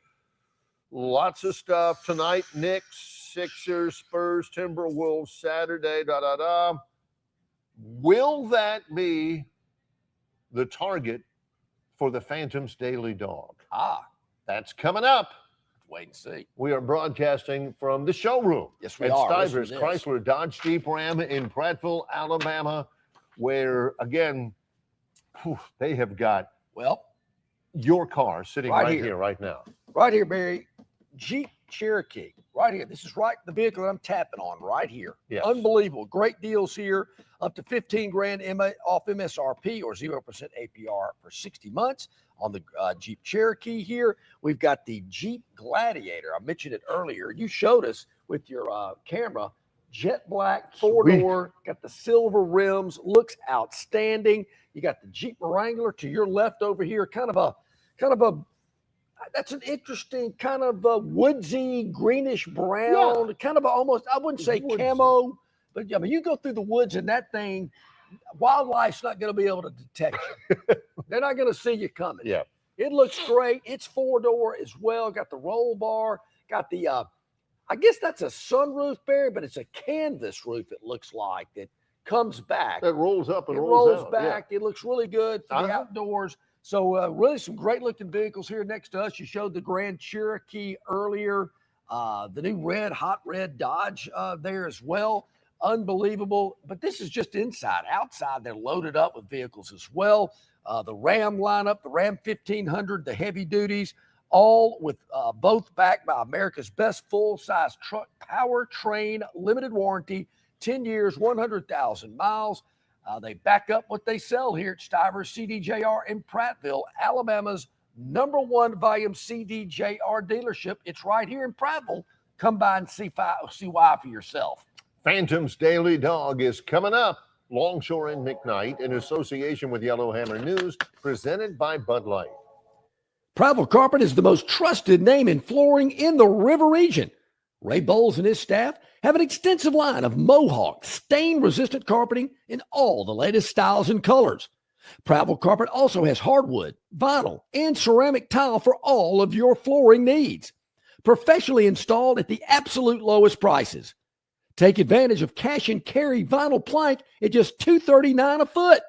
Lots of stuff tonight. Knicks, Sixers, Spurs, Timberwolves, Saturday, Will that be the target for the Phantom's Daily Dog? That's coming up. Wait and see. We are broadcasting from the showroom. Yes, we at are. Stivers Chrysler Dodge Jeep Ram in Prattville, Alabama, where, again, they have got your car sitting right here right now. Right here, Barry. Jeep Cherokee. Right here. This is the vehicle that I'm tapping on right here. Yes. Unbelievable. Great deals here. Up to $15,000 off MSRP or 0% APR for 60 months on the Jeep Cherokee here. We've got the Jeep Gladiator. I mentioned it earlier. You showed us with your camera. Jet black, four-door, got the silver rims, looks outstanding. You got the Jeep Wrangler to your left over here, kind of a that's an interesting kind of a woodsy, greenish brown, kind of almost, I wouldn't say woodsy. Camo, but you go through the woods and that thing, wildlife's not going to be able to detect you. They're not going to see you coming. Yeah. It looks great. It's four-door as well. Got the roll bar, got the, I guess that's a sunroof, Barry, but it's a canvas roof, it looks like, that comes back. That rolls up and It rolls rolls out. back. It looks really good for the outdoors. So really some great looking vehicles here next to us. You showed the Grand Cherokee earlier, the new hot red Dodge there as well. Unbelievable. But this is just inside. Outside, they're loaded up with vehicles as well. The Ram lineup, the Ram 1500, the heavy duties, all with both backed by America's best full-size truck powertrain, limited warranty, 10 years, 100,000 miles. They back up what they sell here at Stivers CDJR in Prattville, Alabama's #1 volume CDJR dealership. It's right here in Prattville. Come by and see why for yourself. Phantom's Daily Dog is coming up. Longshore and McKnight in association with Yellowhammer News, presented by Bud Light. Prattville Carpet is the most trusted name in flooring in the River region. Ray Bowles and his staff have an extensive line of Mohawk, stain-resistant carpeting in all the latest styles and colors. Prattville Carpet also has hardwood, vinyl, and ceramic tile for all of your flooring needs. Professionally installed at the absolute lowest prices. Take advantage of cash and carry vinyl plank at just $239 a foot.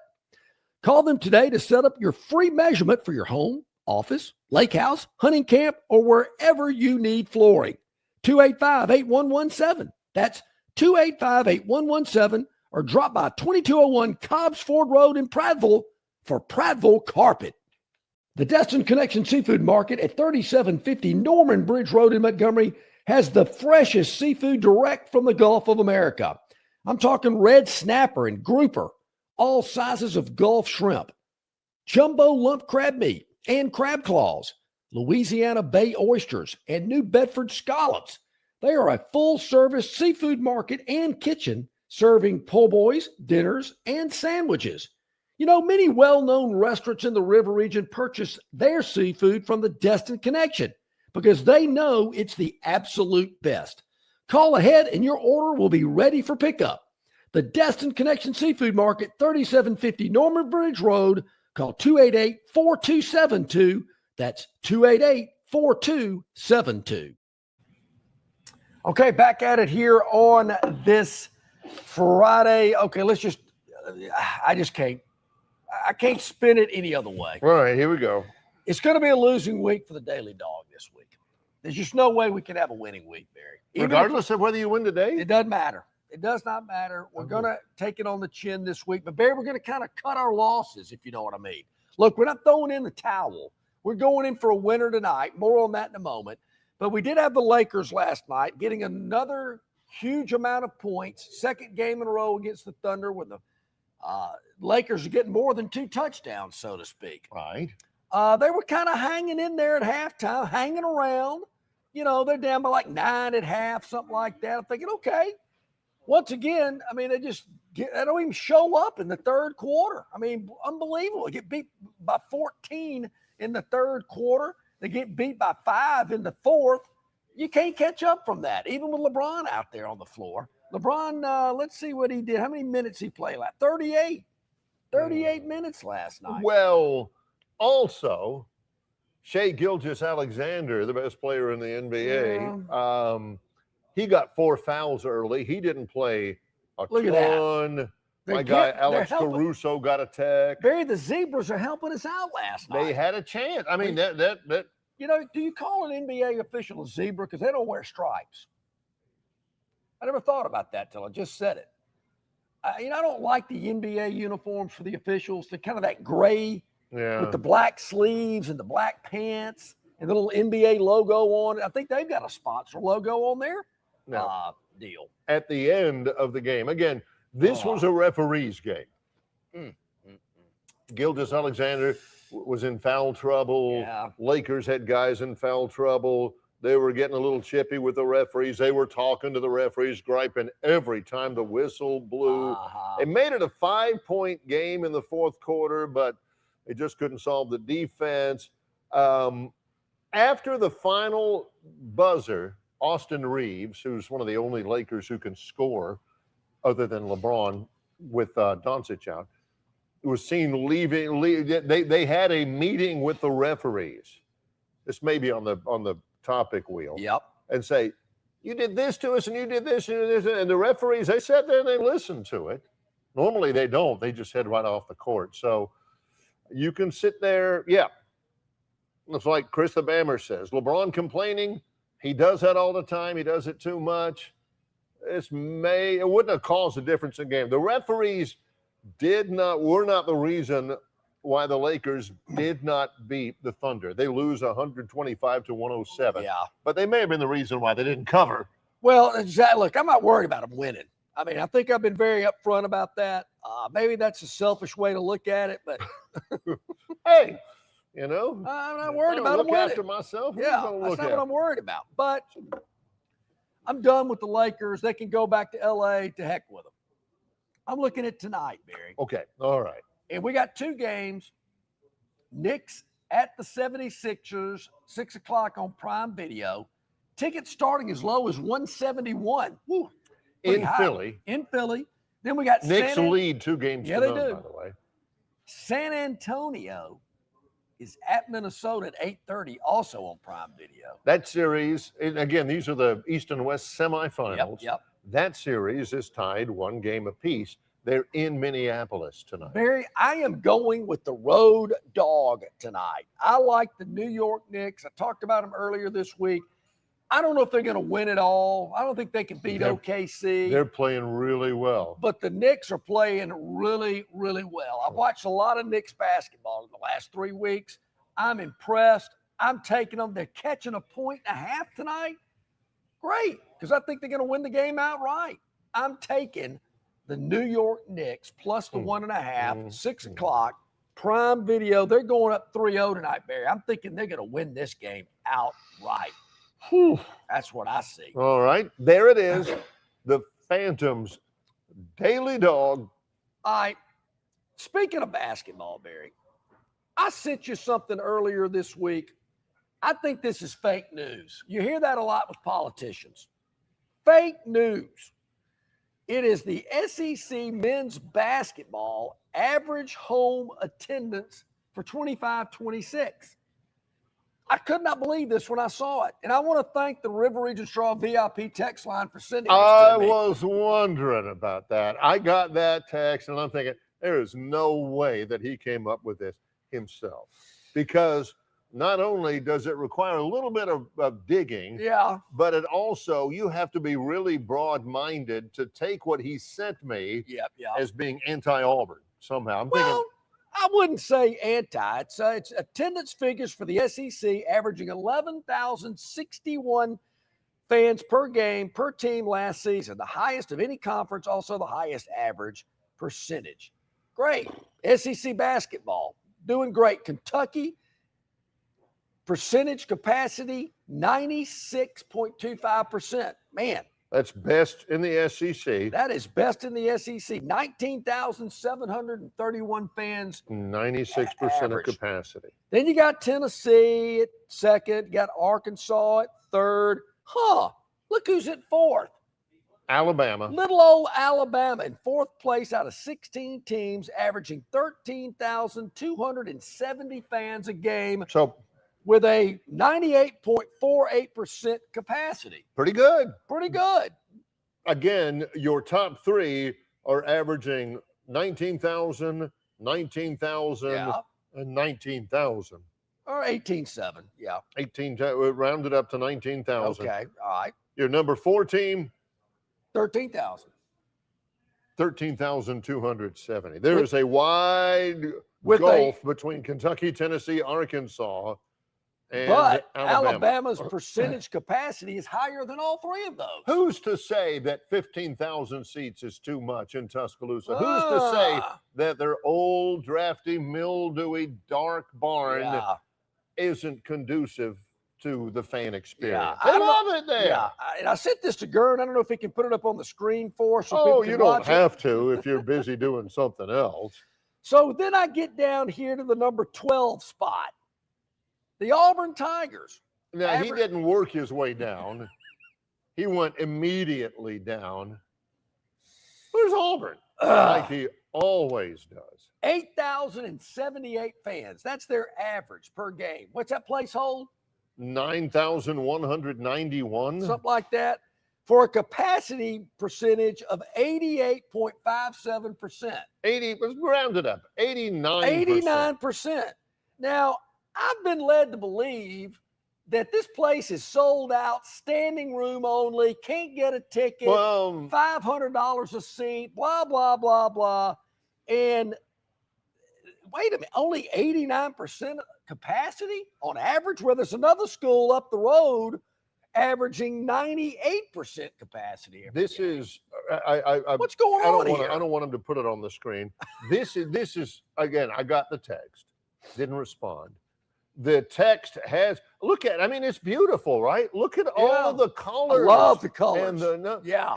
Call them today to set up your free measurement for your home, office, lake house, hunting camp, or wherever you need flooring. 285-8117. That's 285-8117, or drop by 2201 Cobbs Ford Road in Prattville for Prattville Carpet. The Destin Connection Seafood Market at 3750 Norman Bridge Road in Montgomery has the freshest seafood direct from the Gulf of America. I'm talking red snapper and grouper, all sizes of Gulf shrimp, jumbo lump crab meat and crab claws, Louisiana Bay oysters, and New Bedford scallops. They are a full-service seafood market and kitchen serving po' boys, dinners, and sandwiches. You know, many well-known restaurants in the River region purchase their seafood from the Destin Connection because they know it's the absolute best. Call ahead and your order will be ready for pickup. The Destin Connection Seafood Market, 3750 Norman Bridge Road. Call 288-4272. That's 288-4272. Okay, back at it here on this Friday. Okay, I can't spin it any other way. All right, here we go. It's going to be a losing week for the Daily Dog this week. There's just no way we can have a winning week, Barry. Regardless of whether you win today? It doesn't matter. It does not matter. We're going to take it on the chin this week. But, Barry, we're going to kind of cut our losses, if you know what I mean. Look, we're not throwing in the towel. We're going in for a winner tonight. More on that in a moment. But we did have the Lakers last night getting another huge amount of points. Second game in a row against the Thunder when the Lakers are getting more than 2 touchdowns, so to speak. Right. They were kind of hanging in there at halftime, hanging around. You know, they're down by like 9 at half, something like that. I'm thinking, okay. Once again, I mean, they don't even show up in the third quarter. I mean, unbelievable. They get beat by 14 in the third quarter. They get beat by 5 in the fourth. You can't catch up from that, even with LeBron out there on the floor. LeBron, let's see what he did. How many minutes he played? 38 minutes last night. Well, also, Shai Gilgeous-Alexander, the best player in the NBA, he got 4 fouls early. He didn't play a ton. My guy Alex Caruso got a tech. Barry, the Zebras are helping us out last night. They had a chance. I mean, that. You know, do you call an NBA official a zebra because they don't wear stripes? I never thought about that till I just said it. I don't like the NBA uniforms for the officials. They're kind of that gray with the black sleeves and the black pants and the little NBA logo on it. I think they've got a sponsor logo on their deal. At the end of the game, again, this was a referee's game. Gilgeous-Alexander was in foul trouble. Yeah. Lakers had guys in foul trouble. They were getting a little chippy with the referees. They were talking to the referees, griping every time the whistle blew. It made it a 5-point game in the fourth quarter, but they just couldn't solve the defense. After the final buzzer, Austin Reeves, who's one of the only Lakers who can score other than LeBron with Doncic out, was seen leaving. They had a meeting with the referees. This may be on the topic wheel. Yep. And say, you did this to us and you did this and you did this. And the referees, they sat there and they listened to it. Normally they don't. They just head right off the court. So you can sit there. Yeah. It's like Chris the Bammer says, LeBron complaining. He does that all the time. He does it too much. It wouldn't have caused a difference in the game. The referees were not the reason why the Lakers did not beat the Thunder. They lose 125-107. Yeah. But they may have been the reason why they didn't cover. Well, exactly. Look, I'm not worried about them winning. I mean, I think I've been very upfront about that. Maybe that's a selfish way to look at it, but hey, you know, I'm not worried about them look winning. after myself. Yeah, that's not what I'm worried about. But I'm done with the Lakers. They can go back to LA. To heck with them. I'm looking at tonight, Barry. Okay. All right. And we got 2 games. Knicks at the 76ers, 6 o'clock on Prime Video. Tickets starting as low as $171. Woo, In high. Philly. In Philly. Then we got Knicks lead 2 games Yeah, to they none, do. by the way. San Antonio is at Minnesota at 8:30, also on Prime Video. That series, and again, these are the East and West semifinals. Yep. That series is tied 1 game apiece. They're in Minneapolis tonight. Barry, I am going with the road dog tonight. I like the New York Knicks. I talked about them earlier this week. I don't know if they're going to win it all. I don't think they can beat OKC. They're playing really well. But the Knicks are playing really, really well. I've watched a lot of Knicks basketball in the last 3 weeks. I'm impressed. I'm taking them. They're catching 1.5 points tonight. Great, because I think they're going to win the game outright. I'm taking the New York Knicks plus the 1.5, 6 o'clock, Prime Video. They're going up 3-0 tonight, Barry. I'm thinking they're going to win this game outright. Whew. That's what I see. All right. There it is. The Phantoms Daily Dog. All right. Speaking of basketball, Barry, I sent you something earlier this week. I think this is fake news. You hear that a lot with politicians. Fake news. It is the SEC men's basketball average home attendance for 25-26. I could not believe this when I saw it. And I want to thank the River Region Straw VIP text line for sending this to me. I was wondering about that. I got that text and I'm thinking, there is no way that he came up with this himself. Because not only does it require a little bit of digging, but it also, you have to be really broad-minded to take what he sent me as being anti-Auburn somehow. I'm thinking, I wouldn't say anti. It's attendance figures for the SEC averaging 11,061 fans per game per team last season, the highest of any conference, also the highest average percentage. Great. SEC basketball doing great. Kentucky percentage capacity 96.25%. Man, that's best in the SEC. that is best in the SEC. 19,731 fans. 96% of capacity. Then you got Tennessee at second. You got Arkansas at third. Look who's at fourth. Alabama. Little old Alabama in 4th place out of 16 teams, averaging 13,270 fans a game. So with a 98.48% capacity. Pretty good. Pretty good. Again, your top 3 are averaging 19,000, 19,000, and 19,000. Or 18.7, yeah. 18, rounded up to 19,000. Okay, all right. Your number 4 team? 13,000. 13,270. There is a wide gulf between Kentucky, Tennessee, Arkansas, and but Alabama. Alabama's percentage capacity is higher than all 3 of those. Who's to say that 15,000 seats is too much in Tuscaloosa? Who's to say that their old, drafty, mildewy, dark barn isn't conducive to the fan experience? I love it there. Yeah, and I sent this to Gurn. I don't know if he can put it up on the screen for us. So you don't have to if you're busy doing something else. So then I get down here to the number 12 spot. The Auburn Tigers. Now, he didn't work his way down. He went immediately down. Where's Auburn? Like he always does. 8,078 fans. That's their average per game. What's that place hold? 9,191. Something like that. for a capacity percentage of 88.57%. 80, let's round it up, 89%. 89%. Now, I've been led to believe that this place is sold out, standing room only, can't get a ticket, Well, $500 a seat, blah, blah, blah, blah. And wait a minute, only 89% capacity on average, where there's another school up the road averaging 98% capacity. this game. is, What's going on here? I don't want him to put it on the screen. This is again, I got the text, didn't respond. The text has, look at, I mean, it's beautiful, right? Look at all the colors. I love the colors. And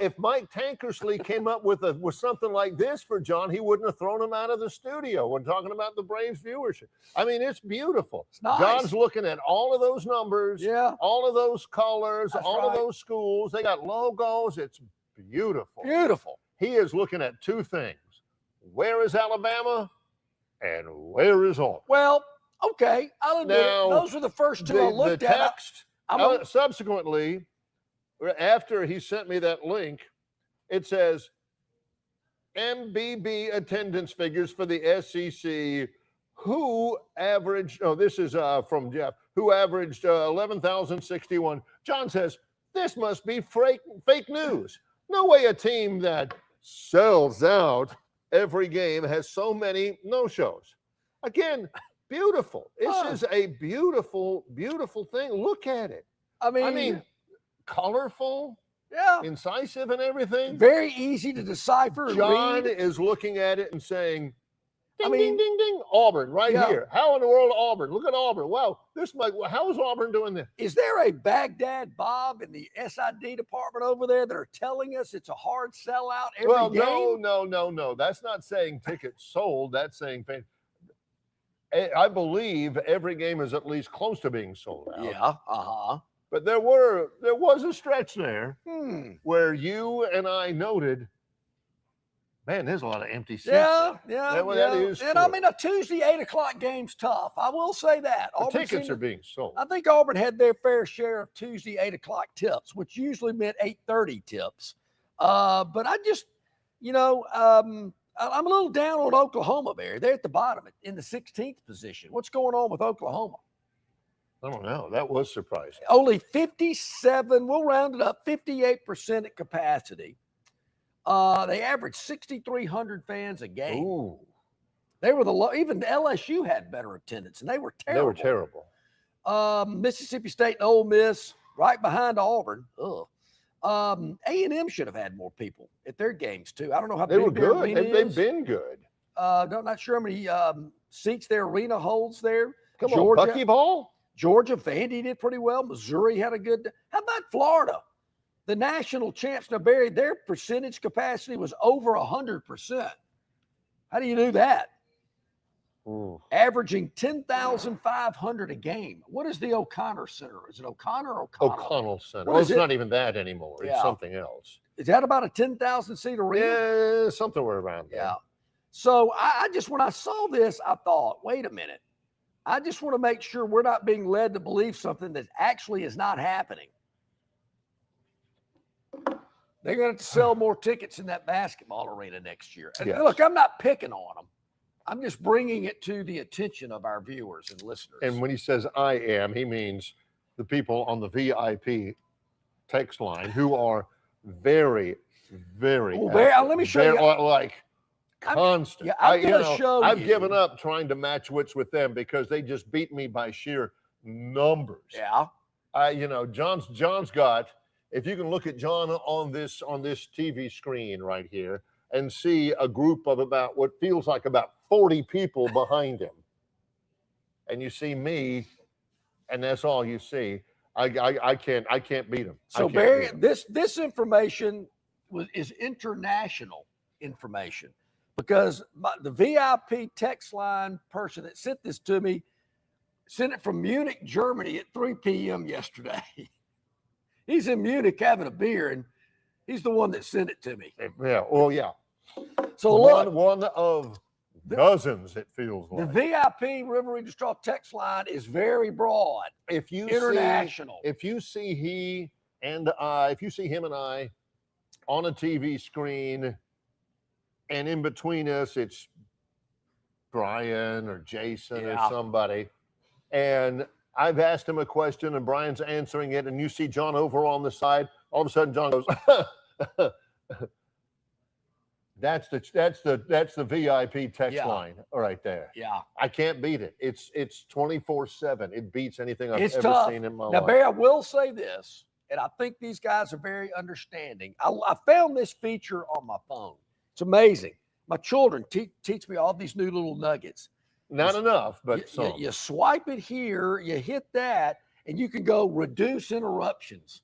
If Mike Tankersley came up with something like this for John, he wouldn't have thrown him out of the studio when talking about the Braves viewership. I mean, it's beautiful. It's nice. John's looking at all of those numbers, all of those colors, That's all right. of those schools. They got logos. It's beautiful. Beautiful. He is looking at two things. Where is Alabama and where is Auburn? Well, okay, I'll admit Now, it. Those were the first two I looked the at. text, subsequently, after he sent me that link, it says MBB attendance figures for the SEC, who averaged, this is from Jeff, who averaged 11,061. John says, this must be fake news. No way a team that sells out every game has so many no-shows. Again, beautiful. This is a beautiful, beautiful thing. Look at it. I mean, colorful, incisive, and everything. Very easy to decipher. And John read. is looking at it and saying, ding, ding, ding, ding, Auburn, right here. How in the world Auburn? Look at Auburn. Wow, how is Auburn doing this? Is there a Baghdad Bob in the SID department over there that are telling us it's a hard sellout every game? No. That's not saying tickets sold. That's saying I believe every game is at least close to being sold out. Yeah, But there was a stretch there where you and I noted, man, there's a lot of empty seats. Yeah. That is and true. I mean, a Tuesday 8:00 game's tough. I will say that. The Auburn tickets are being sold. I think Auburn had their fair share of Tuesday 8:00 tips, which usually meant 8:30 tips. But I just, I'm a little down on Oklahoma, Barry. They're at the bottom in the 16th position. What's going on with Oklahoma? I don't know. That was surprising. Only 57, we'll round it up, 58% at capacity. They averaged 6,300 fans a game. Ooh. They were even LSU had better attendance, and they were terrible. They were terrible. Mississippi State and Ole Miss right behind Auburn. A&M should have had more people at their games too. I don't know how they big were their good. arena They've is. been good. Not sure how many seats their arena holds there. Come Georgia, on, Buckyball. Georgia, Vandy did pretty well. Missouri had a good. How about Florida? The national champs. Now, Barry, their percentage capacity was over 100%. How do you do that? Ooh. Averaging 10,500 a game. What is the O'Connor Center? Is it O'Connor or O'Connell? O'Connell Center. What Well, is it's it? not even that anymore. It's something else. Is that about a 10,000 seat arena? Yeah, somewhere around there. Yeah. So I just, when I saw this, I thought, wait a minute. I just want to make sure we're not being led to believe something that actually is not happening. They're going to have to sell more tickets in that basketball arena next year. And Yes. look, I'm not picking on them. I'm just bringing it to the attention of our viewers and listeners. And when he says I am, he means the people on the VIP text line who are very, very, Well, let me show you. like constant. I'm gonna show I've you. given up trying to match wits with them because they just beat me by sheer numbers. Yeah. John's got. If you can look at John on this TV screen right here and see a group of about what feels like about 40 people behind him, and you see me, and that's all you see. I can't beat him. So Barry, this information is international information because the VIP text line person that sent this to me sent it from Munich, Germany at 3 p.m. yesterday. He's in Munich having a beer, and he's the one that sent it to me. Yeah. Well, yeah. So look, one of dozens. It feels the like VIP River Region Straw text line is very broad. if you international. if you see he and I, if you see him and I on a TV screen, and in between us, it's Brian or Jason or somebody, and I've asked him a question and Brian's answering it, and you see John over on the side, all of a sudden John goes, that's the VIP text line right there. Yeah. I can't beat it. It's 24/7. It beats anything I've ever tough. seen in my Now, life. Barry, I will say this, and I think these guys are very understanding. I found this feature on my phone. It's amazing. My children teach me all these new little nuggets. Not enough, but some. You swipe it here, you hit that, and you can go reduce interruptions.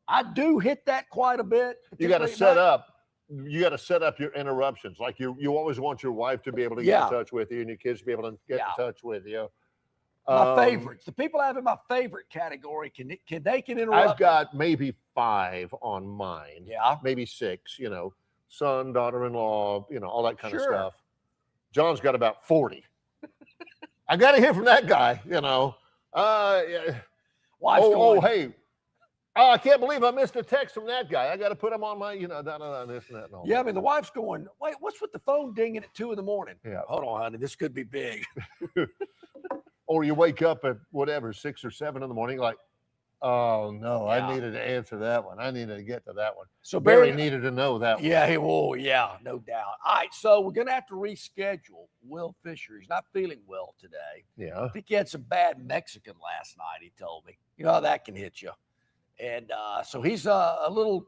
I do hit that quite a bit. You got to set up. You got to set up your interruptions. Like you always want your wife to be able to get in touch with you, and your kids to be able to get in touch with you. My favorites. The people I have in my favorite category can interrupt. I've got maybe 5 on mine. Yeah. Maybe 6. You know, son, daughter-in-law. You know, all that kind of stuff. John's got about 40. I got to hear from that guy. You know. Hey. Oh, I can't believe I missed a text from that guy. I got to put him on my, this and that. And all yeah, that. I mean, the wife's going, wait, what's with the phone dinging at 2 a.m? Yeah. Hold on, honey, this could be big. Or you wake up at whatever, 6 or 7 in the morning, like, oh, no, I needed to answer that one. I needed to get to that one. So Barry needed to know that one. Yeah, no doubt. All right, so we're going to have to reschedule Will Fisher. He's not feeling well today. Yeah. I think he had some bad Mexican last night, he told me. You know how that can hit you. And so he's a little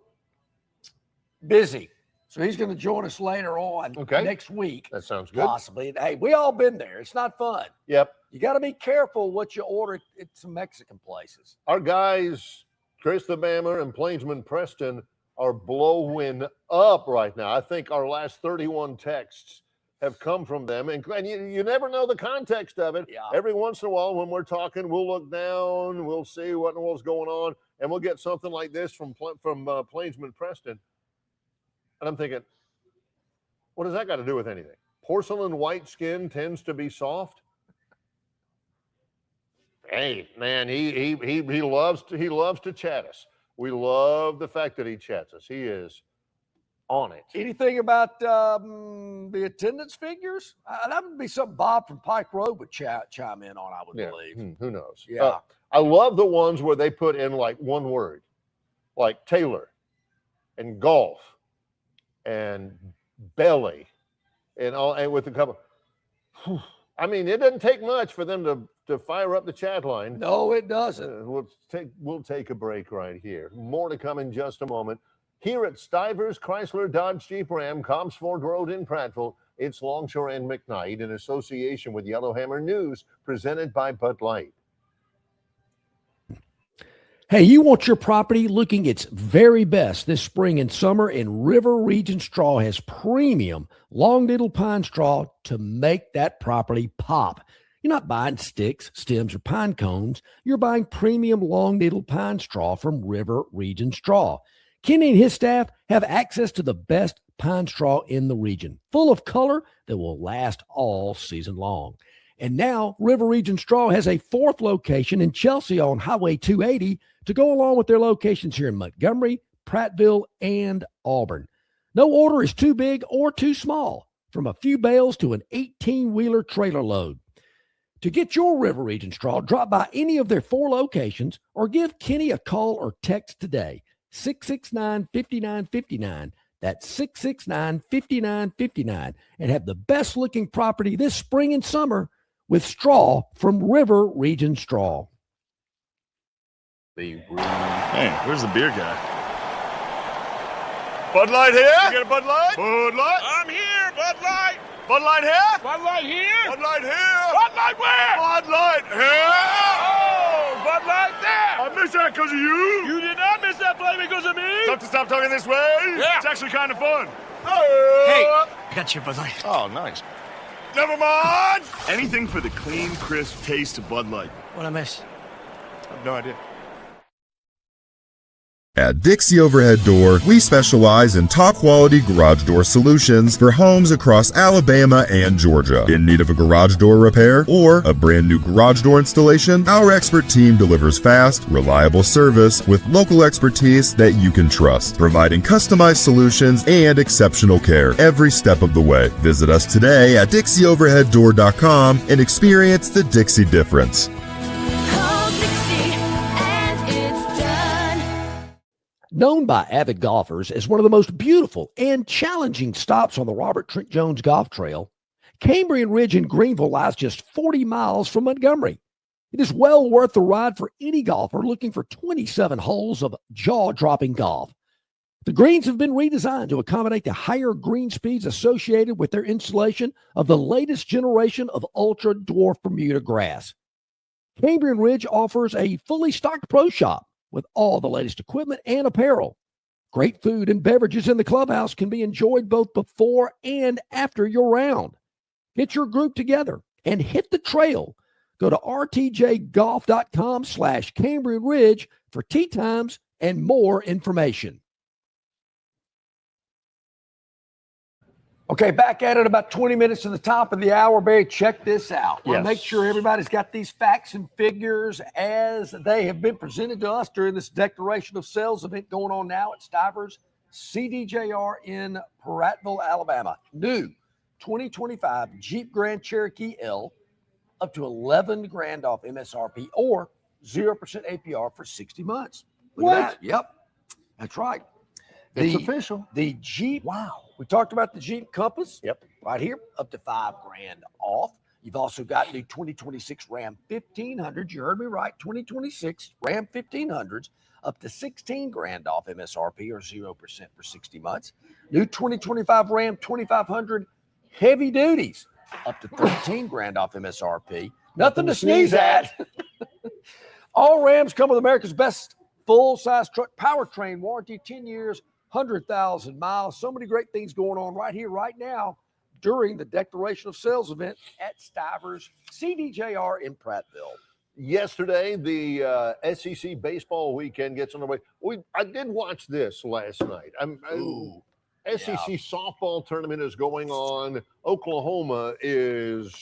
busy. So he's going to join us later on next week. That sounds good. Possibly. Hey, we all been there. It's not fun. Yep. You got to be careful what you order at some Mexican places. Our guys, Chris the Bammer and Plainsman Preston, are blowing up right now. I think our last 31 texts have come from them. And you never know the context of it. Yeah. Every once in a while when we're talking, we'll look down, we'll see what in the world's going on, and we'll get something like this from Plainsman Preston. And I'm thinking, what does that got to do with anything? Porcelain white skin tends to be soft. Hey, man, he loves to chat us. We love the fact that he chats us. He is on it. Anything about the attendance figures? That would be something Bob from Pike Road would chime in on, I would believe. Who knows? Yeah. I love the ones where they put in like one word, like Taylor and golf and belly and all, and with a couple. I mean, it doesn't take much for them to fire up the chat line. No, it doesn't. We'll take a break right here. More to come in just a moment. Here at Stivers Chrysler Dodge Jeep Ram, Cobbs Ford Road in Prattville, it's Longshore and McKnight in association with Yellowhammer News, presented by Bud Light. Hey, you want your property looking its very best this spring and summer, and River Region Straw has premium long needle pine straw to make that property pop. You're not buying sticks, stems, or pine cones. You're buying premium long needle pine straw from River Region Straw. Kenny and his staff have access to the best pine straw in the region, full of color that will last all season long. And now River Region Straw has a 4th location in Chelsea on Highway 280 to go along with their locations here in Montgomery, Prattville, and Auburn. No order is too big or too small, from a few bales to an 18-wheeler trailer load. To get your River Region Straw, drop by any of their 4 locations or give Kenny a call or text today. 669-5959. That's 669-5959. And have the best looking property this spring and summer with straw from River Region Straw. Hey, where's the beer guy? Bud Light here? You get a Bud Light? Bud Light? I'm here, Bud Light. Bud Light here? Bud Light here? Bud Light here? Bud Light where? Bud Light here? Oh, Bud Light there. I missed that because of you. You did not miss that play because of me. Tough to stop talking this way? Yeah. It's actually kind of fun. Hey, I got your Bud Light. Oh, nice. Never mind. Anything for the clean, crisp taste of Bud Light. What I miss? I have no idea. At Dixie Overhead Door, we specialize in top-quality garage door solutions for homes across Alabama and Georgia. In need of a garage door repair or a brand new garage door installation, our expert team delivers fast, reliable service with local expertise that you can trust, providing customized solutions and exceptional care every step of the way. Visit us today at DixieOverheadDoor.com and experience the Dixie difference. Known by avid golfers as one of the most beautiful and challenging stops on the Robert Trent Jones Golf Trail, Cambrian Ridge in Greenville lies just 40 miles from Montgomery. It is well worth the ride for any golfer looking for 27 holes of jaw-dropping golf. The greens have been redesigned to accommodate the higher green speeds associated with their installation of the latest generation of ultra-dwarf Bermuda grass. Cambrian Ridge offers a fully stocked pro shop with all the latest equipment and apparel. Great food and beverages in the clubhouse can be enjoyed both before and after your round. Get your group together and hit the trail. Go to rtjgolf.com/Cambrian Ridge for tee times and more information. Okay, back at it about 20 minutes to the top of the hour. Barry, check this out. We'll Yes. make sure everybody's got these facts and figures as they have been presented to us during this declaration of sales event going on now at Stivers CDJR in Prattville, Alabama. New 2025 Jeep Grand Cherokee L up to 11 grand off MSRP or 0% APR for 60 months. Look at that. Yep, that's right. It's official. The Jeep. Wow. We talked about the Jeep Compass. Yep. Right here, up to 5 grand off. You've also got new 2026 Ram 1500. You heard me right. 2026 Ram 1500s up to 16 grand off MSRP or 0% for 60 months. New 2025 Ram 2500 heavy duties up to 13 grand off MSRP. Nothing to sneeze at. All Rams come with America's best full-size truck powertrain warranty, 10 years, 100,000 miles. So many great things going on right here, right now, during the declaration of sales event at Stivers CDJR in Prattville. Yesterday, the SEC baseball weekend gets underway. I did watch this last night. SEC softball tournament is going on. Oklahoma is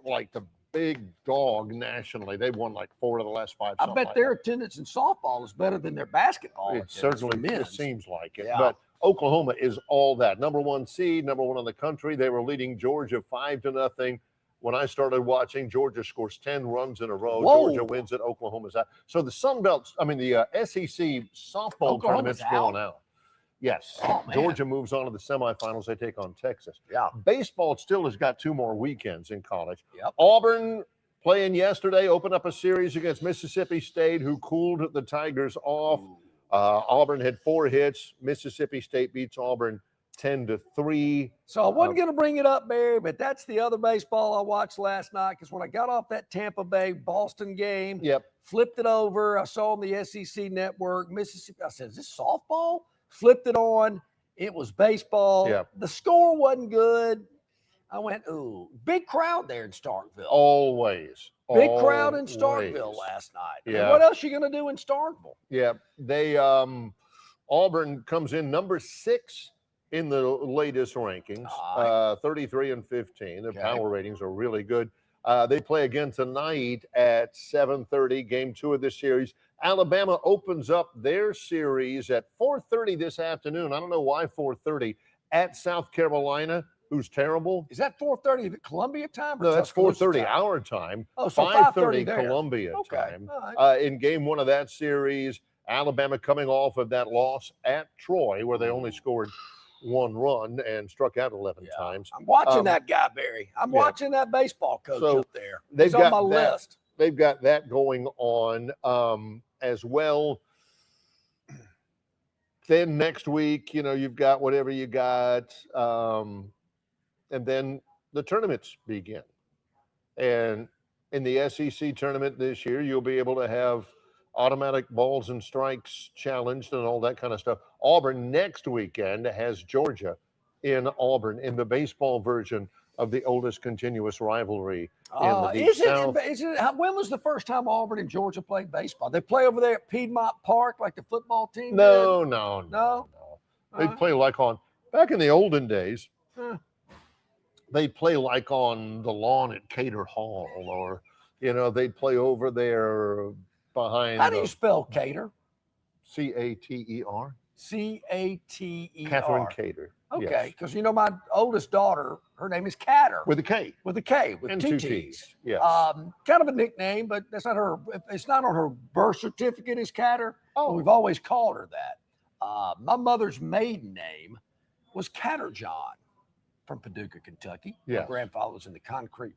like the big dog nationally. They've won like 4 of the last 5. I bet their attendance in softball is better than their basketball. It certainly it seems like it. Yeah. But Oklahoma is all that. Number 1 seed, number 1 in the country. They were leading Georgia 5-0. When I started watching, Georgia scores 10 runs in a row. Whoa. Georgia wins it. Oklahoma's out. So the Sun Belt, the SEC softball tournament's going out. Yes. Oh, man. Georgia moves on to the semifinals. They take on Texas. Yeah. Baseball still has got 2 more weekends in college. Yep. Auburn playing yesterday, opened up a series against Mississippi State, who cooled the Tigers off. Auburn had 4 hits. Mississippi State beats Auburn 10-3. So I wasn't going to bring it up, Barry, but that's the other baseball I watched last night because when I got off that Tampa Bay Boston game, flipped it over. I saw on the SEC network, Mississippi. I said, is this softball? Flipped it on. It was baseball. Yep. The score wasn't good. I went, ooh, big crowd there in Starkville. Always. Big crowd in Starkville last night. I mean, Yeah. what else are you going to do in Starkville? Yeah. They Auburn comes in number 6 in the latest rankings, 33-15. Their power ratings are really good. They play again tonight at 7:30, game 2 of this series. Alabama opens up their series at 4:30 this afternoon. I don't know why 4:30 at South Carolina, who's terrible. Is that 4:30 Columbia time? Or No, that's Tuscaloosa 4:30 time? our time. Oh, so 5:30 there. Columbia Okay. time. All right. In game 1 of that series, Alabama coming off of that loss at Troy, where they only scored 1 run and struck out 11 times. I'm watching that guy, Barry. I'm watching that baseball coach up there. He's on my list. They've got that going on as well. Then next week, you've got whatever you got. And then the tournaments begin. And in the SEC tournament this year, you'll be able to have automatic balls and strikes challenged and all that kind of stuff. Auburn next weekend has Georgia in Auburn in the baseball version of the oldest continuous rivalry in the Deep South. When was the first time Auburn and Georgia played baseball? They play over there at Piedmont Park like the football team No. They play like back in the olden days, they'd play like on the lawn at Cater Hall, or, they'd play over there behind. How do you spell Cater? Cater. Cater. Catherine Cater. Okay, because my oldest daughter, her name is Catter. With a K. With a K, with and two two T's. Yes. Kind of a nickname, but that's not her. It's not on her birth certificate as Catter. Oh. But we've always called her that. My mother's maiden name was Catterjohn from Paducah, Kentucky. Yes. My grandfather was in the concrete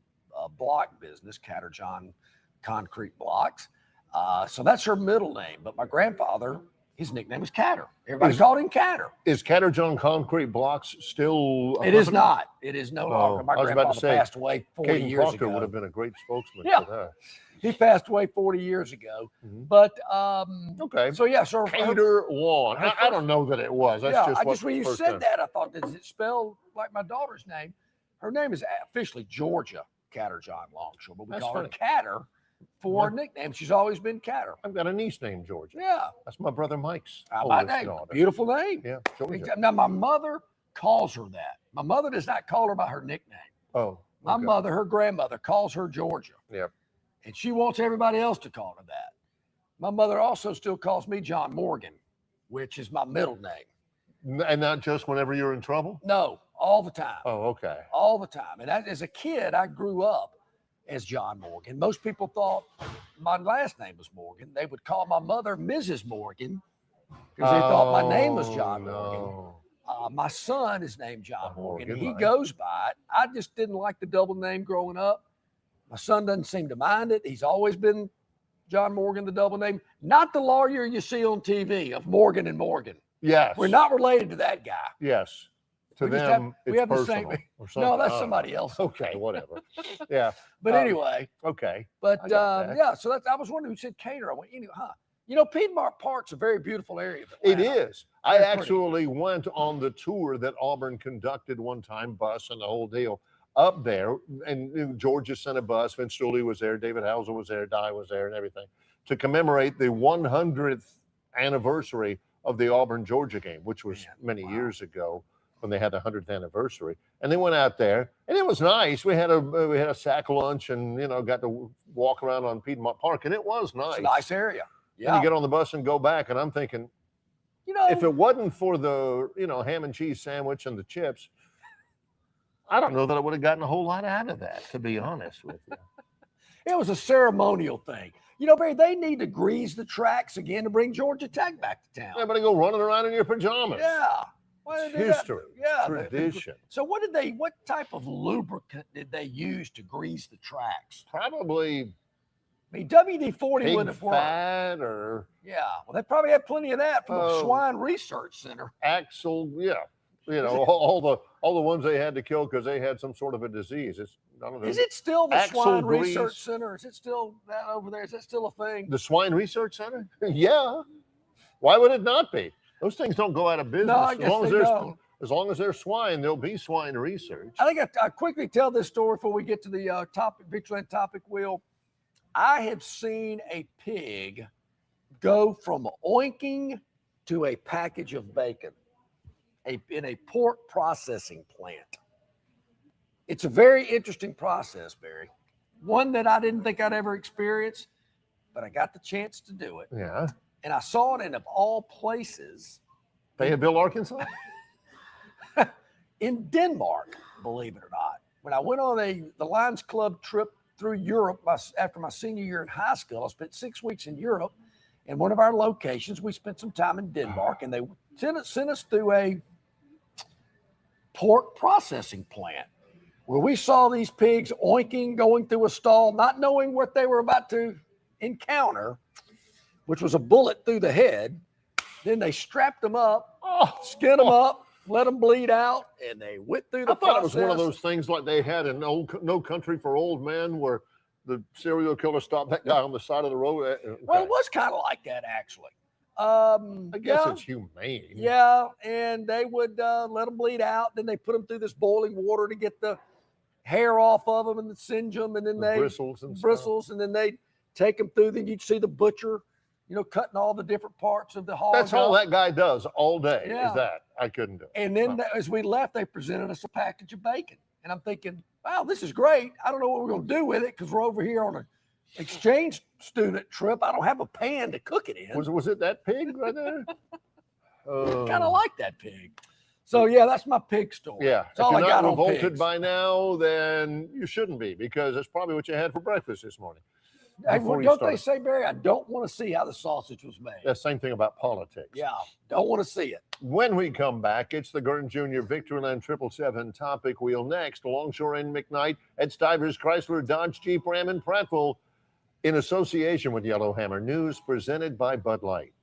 block business, Catterjohn Concrete Blocks. So that's her middle name. But my grandfather, his nickname was Catter. Everybody called him Catter. Is Catterjohn Concrete Blocks still? It is not. It is no longer. My I was about grandfather to say, passed away 40 Caden years Proctor ago. would have been a great spokesman Yeah. for that. He passed away 40 years ago. Mhm. But Okay. so yeah, so Cater Lawn. I don't know that it was. That's yeah, just when you first said time. that, I thought, is it spelled like my daughter's name? Her name is officially Georgia Catterjohn Longshore, but we That's call funny. her Catter for a nickname. She's always been Catter. I've got a niece named Georgia. Yeah. That's my brother Mike's My oldest name. daughter. Beautiful name. Yeah, Georgia. Now, my mother calls her that. My mother does not call her by her nickname. Oh. My okay. mother, her grandmother, calls her Georgia. Yep. And she wants everybody else to call her that. My mother also still calls me John Morgan, which is my middle name. And not just whenever you're in trouble? No, all the time. Oh, okay. All the time. And as a kid, I grew up as John Morgan. Most people thought my last name was Morgan. They would call my mother Mrs. Morgan because they thought my name was John Morgan. My son is named John Morgan. Morgan, He right. goes by it. I just didn't like the double name growing up. My son doesn't seem to mind it. He's always been John Morgan, the double name. Not the lawyer you see on TV of Morgan and Morgan. Yes. We're not related to that guy. Yes. To We just them, we it's have the same. personal or No, something. that's Oh, somebody else. Okay, whatever. Yeah. But anyway, Okay. but I got that. yeah. So that's. I was wondering who said Cater. I went, Piedmont Park's a very beautiful area. Of It Atlanta. is. I Very pretty. actually went on the tour that Auburn conducted one time, bus and the whole deal up there. And Georgia sent a bus. Vince Dooley was there. David Hauser was there. Dye was there and everything to commemorate the 100th anniversary of the Auburn-Georgia game, which was many years ago when they had the 100th anniversary. And they went out there and it was nice. We had a sack lunch and, got to walk around on Piedmont Park and it was nice. It's a nice area. And Yeah. you get on the bus and go back and I'm thinking, if it wasn't for the, ham and cheese sandwich and the chips, I don't know that I would have gotten a whole lot out of that, to be honest with you. It was a ceremonial thing. Barry, they need to grease the tracks again to bring Georgia Tech back to town. Everybody go running around in your pajamas. Yeah. Why It's did they do that? history. Yeah. Tradition. So what type of lubricant did they use to grease the tracks? Probably I mean, WD-40 pig wouldn't have worked. fat or Yeah. Well, they probably had plenty of that from the Oh. Swine Research Center. axle. Yeah. All the ones they had to kill because they had some sort of a disease. It's none of Is those. it still the Axle Swine grease. Research Center? Is it still that over there? Is that still a thing? The Swine Research Center? Yeah. Why would it not be? Those things don't go out of business. No, I guess they don't. As long as they're swine, there'll be swine research. I think I quickly tell this story before we get to the Victoryland topic wheel. I have seen a pig go from oinking to a package of bacon in a pork processing plant. It's a very interesting process, Barry. One that I didn't think I'd ever experience, but I got the chance to do it. Yeah. And I saw it in, of all places, Fayetteville, Arkansas? in Denmark, believe it or not. When I went on the Lions Club trip through Europe after my senior year in high school, I spent 6 weeks in Europe. And one of our locations, we spent some time in Denmark, and they sent us through a pork processing plant where we saw these pigs oinking, going through a stall, not knowing what they were about to encounter, which was a bullet through the head. Then they strapped them up, skinned them up, let them bleed out, and they went through the I thought process. it was one of those things like they had in No Country for Old Men where the serial killer stopped that guy on the side of the road. Well, it was kind of like that, actually. I guess yeah. it's humane. Yeah, and they would let them bleed out. Then they put them through this boiling water to get the hair off of them and then singe them, and then The bristles and bristles, and then they take them through. Then you'd see the butcher, cutting all the different parts of the hog. That's all that guy does all day. Yeah. Is that I couldn't do it. And then as we left, they presented us a package of bacon, and I'm thinking, wow, this is great. I don't know what we're going to do with it because we're over here on an exchange student trip. I don't have a pan to cook it in. Was it that pig right there? Kind of like that pig. So yeah, that's my pig story. Yeah. That's all if you're I got not on revolted pigs. by now, then you shouldn't be, because that's probably what you had for breakfast this morning. Hey, before you don't started. they say, Barry? I don't want to see how the sausage was made. The same thing about politics. Yeah, don't want to see it. When we come back, it's the Gurn Jr. Victoryland 777 topic wheel next. Longshore and McKnight at Stivers Chrysler Dodge Jeep Ram in Prattville in association with Yellowhammer News, presented by Bud Light.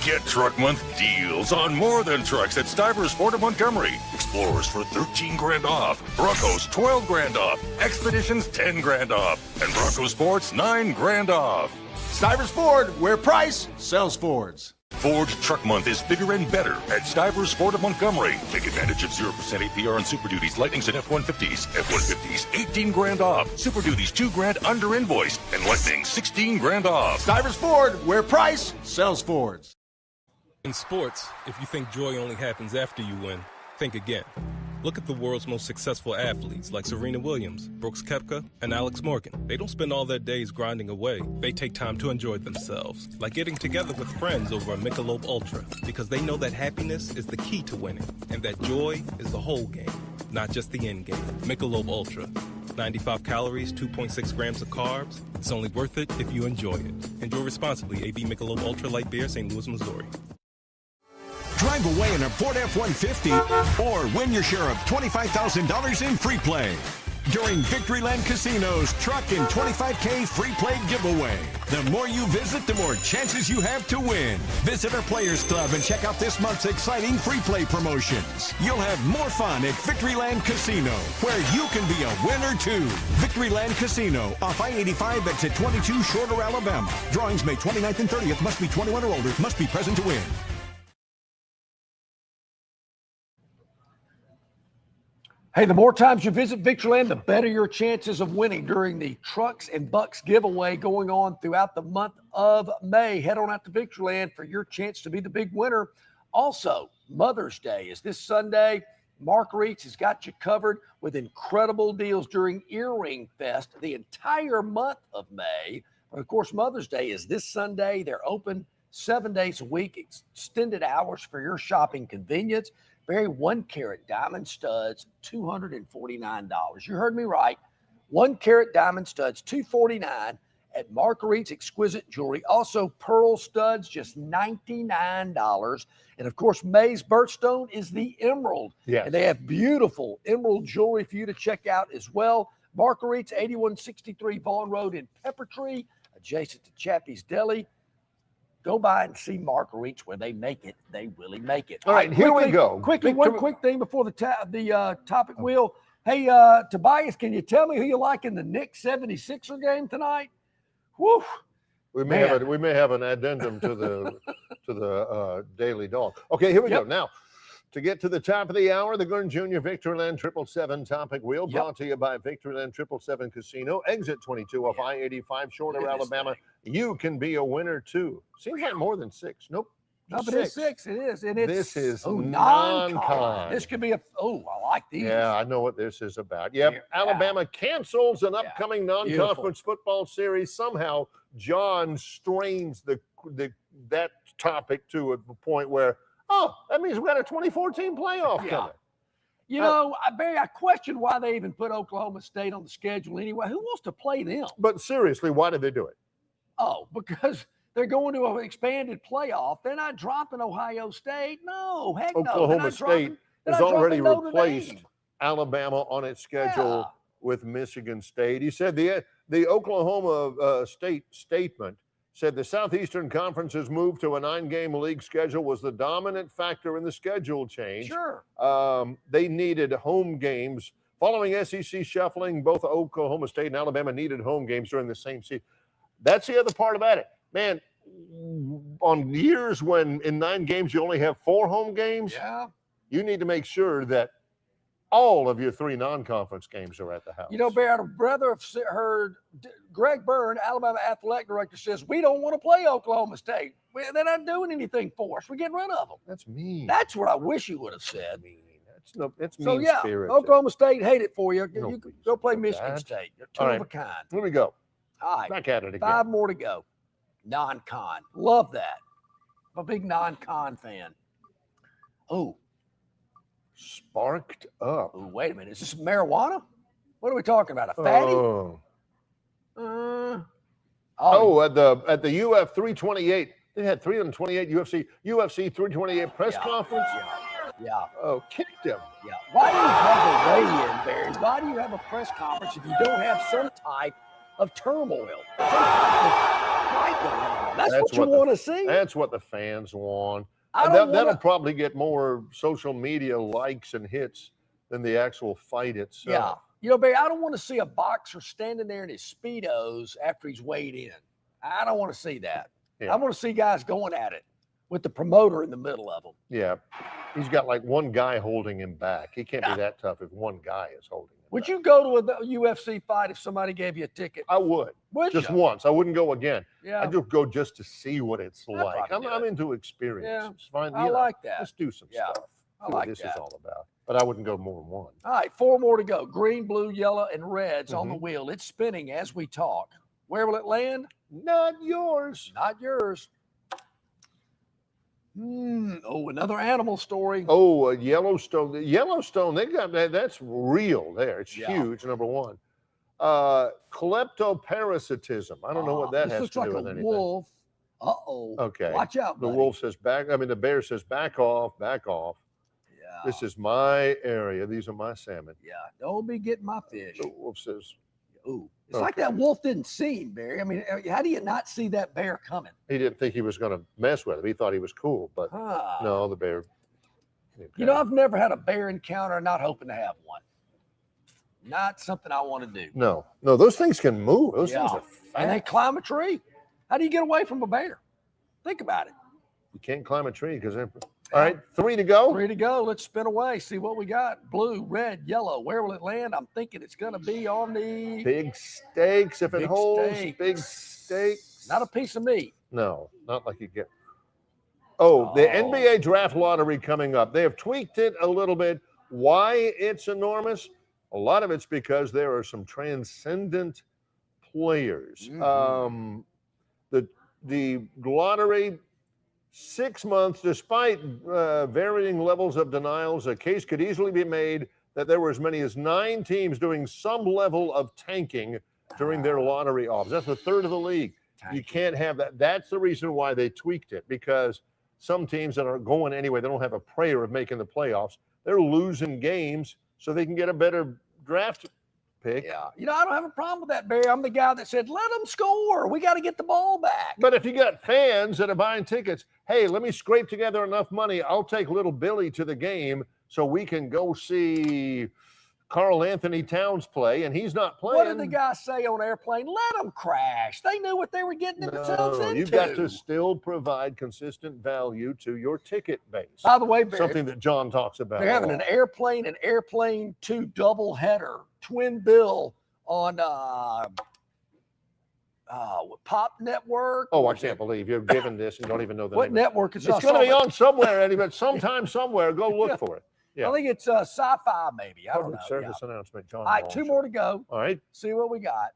Get Truck Month deals on more than trucks at Stivers Ford of Montgomery. Explorers for 13 grand off. Broncos 12 grand off. Expeditions 10 grand off. And Bronco Sports 9 grand off. Stivers Ford, where price sells Fords. Ford Truck Month is bigger and better at Stivers Ford of Montgomery. Take advantage of 0% APR on Super Duties, Lightnings, and F-150s. F-150s 18 grand off. Super Duties 2 grand under invoice. And Lightning 16 grand off. Stivers Ford, where price sells Fords. In sports, if you think joy only happens after you win, think again. Look at the world's most successful athletes like Serena Williams, Brooks Koepka, and Alex Morgan. They don't spend all their days grinding away. They take time to enjoy themselves, like getting together with friends over a Michelob Ultra, because they know that happiness is the key to winning, and that joy is the whole game, not just the end game. Michelob Ultra. 95 calories, 2.6 grams of carbs. It's only worth it if you enjoy it. Enjoy responsibly. AB Michelob Ultra Light Beer, St. Louis, Missouri. Drive away in a Ford F-150 or win your share of $25,000 in free play during Victoryland Casino's Truck and 25K free play giveaway. The more you visit, the more chances you have to win. Visit our Players Club and check out this month's exciting free play promotions. You'll have more fun at Victoryland Casino, where you can be a winner too. Victoryland Casino, off I-85 exit 22, Shorter, Alabama. Drawings May 29th and 30th. Must be 21 or older. Must be present to win. Hey, the more times you visit Victoryland, the better your chances of winning during the Trucks and Bucks giveaway going on throughout the month of May. Head on out to Victoryland for your chance to be the big winner. Also, Mother's Day is this Sunday. Marguerite's has got you covered with incredible deals during Earring Fest the entire month of May. But of course, Mother's Day is this Sunday. They're open 7 days a week, extended hours for your shopping convenience. Barry, 1 carat diamond studs, $249. You heard me right. 1 carat diamond studs, $249 at Marguerite's Exquisite Jewelry. Also, pearl studs, just $99. And of course, May's birthstone is the emerald. Yes. And they have beautiful emerald jewelry for you to check out as well. Marguerite's, 8163 Vaughn Road in Peppertree, adjacent to Chappie's Deli. Go by and see Marguerite's, where they make it. They really make it. All right, here we go. Quickly, one quick thing before the topic wheel. Hey, Tobias, can you tell me who you like in the Knicks 76er game tonight? Woo! We may have an addendum to the Daily Dog. Okay, here we go. Now, to get to the top of the hour, the Gurn Jr. Victoryland 777 topic wheel, brought to you by Victoryland 777 Casino, exit 22 off I-85, Shorter, Alabama. You can be a winner too. Seems like more than 6. Nope. No, but it's 6. It is. And it's, this is non-con. This could be I like these. Yeah, I know what this is about. Yep. Alabama cancels an upcoming non-conference football series. Somehow, John strains that topic to a point where, that means we got a 2014 playoff coming. You know, Barry, I question why they even put Oklahoma State on the schedule anyway. Who wants to play them? But seriously, why did they do it? Oh, because they're going to an expanded playoff. They're not dropping Ohio State. No, heck no. Oklahoma State has already replaced Alabama on its schedule with Michigan State. He said the Oklahoma State statement said the Southeastern Conference's move to a 9-game league schedule was the dominant factor in the schedule change. Sure. They needed home games. Following SEC shuffling, both Oklahoma State and Alabama needed home games during the same season. That's the other part about it. Man, on years when in 9 games you only have 4 home games, you need to make sure that all of your 3 non-conference games are at the house. You know, Bear, I'd rather have heard Greg Byrne, Alabama athletic director, says we don't want to play Oklahoma State. They're not doing anything for us. We're getting rid of them. That's mean. That's what I wish you would have said. That's So mean yeah, spirit. Oklahoma State, hate it for you. No, You please, go play don't Michigan that. State. You're two All of right. a kind. Here we go. All right, Back at it again. 5 more to go. Non-con, love that. I'm a big non-con fan. Oh, Sparked up. oh, wait a minute. Is this marijuana? What are we talking about? A fatty? At the UF 328, they had 328 UFC 328 press conference. Yeah. Oh, kicked him. Yeah. Why do you have a weigh-in, Barry? Why do you have a press conference if you don't have some type of turmoil? Some type of fight going on? That's what you want to see. That's what the fans want. I don't That'll probably get more social media likes and hits than the actual fight itself. Yeah. You know, Barry, I don't want to see a boxer standing there in his Speedos after he's weighed in. I don't want to see that. Yeah. I want to see guys going at it with the promoter in the middle of them. Yeah. He's got like one guy holding him back. He can't be that tough if one guy is holding him Would back. you go to a UFC fight if somebody gave you a ticket? I would. Just you? once. I wouldn't go again. Yeah. I'd just go just to see what it's I'd like. probably do I'm it. into experience. Yeah. It's fine. I like that. Let's do some Yeah. stuff. I See like what this that. is all about. But I wouldn't go more than one. All right, 4 more to go. Green, blue, yellow, and reds on the Mm-hmm. wheel. It's spinning as we talk. Where will it land? Not yours. Not yours. Oh, another animal story. Oh, Yellowstone. Yellowstone, they got that. That's real there. It's Yeah. huge, number one. Kleptoparasitism. I don't know what that this has looks to like do a with anything. wolf. Uh-oh. Okay. Watch out, The buddy. wolf says back. I mean, the bear says back off, back off. Yeah. This is my area. These are my salmon. Yeah. Don't be getting my fish. The wolf says Ooh. It's like that wolf didn't see him, Barry. I mean, how do you not see that bear coming? he didn't think he was going to mess with him. He thought he was cool, but Ah. no, the bear. You know, I've never had a bear encounter, not hoping to have one. Not something I want to do. No, those things can move. Those things are fast. And they climb a tree. How do you get away from a bear? Think about it. You can't climb a tree because they're. All right, 3 to go. 3 to go. Let's spin away. See what we got. Blue, red, yellow. Where will it land? I'm thinking it's going to be on the Big steaks. If it Big holds, steaks. big steaks. Not a piece of meat. No, not like you get. Oh, the NBA draft lottery coming up. They have tweaked it a little bit. Why it's enormous? A lot of it's because there are some transcendent players. The lottery, 6 months, despite varying levels of denials, a case could easily be made that there were as many as 9 teams doing some level of tanking during their lottery offs. That's a third of the league. You can't have that. That's the reason why they tweaked it, because some teams that are going anyway, they don't have a prayer of making the playoffs. They're losing games so they can get a better draft pick. Yeah. You know, I don't have a problem with that, Barry. I'm the guy that said, let them score. We got to get the ball back. But if you got fans that are buying tickets, hey, let me scrape together enough money. I'll take little Billy to the game so we can go see Carl Anthony Towns play, and he's not playing. What did the guy say on airplane? Let them crash. They knew what they were getting themselves into. You've got to still provide consistent value to your ticket base. By the way, Barry, something that John talks about. they're having an Airplane and Airplane 2 double header, twin bill on Pop Network. Oh, I can't believe you're giving this and don't even know the What name. network is It's going to be on somewhere, Eddie, but sometime, somewhere. Go look for it. Yeah. I think it's Sci-Fi, maybe. I don't know. Public service announcement, John. All right, 2 more to go. All right. See what we got.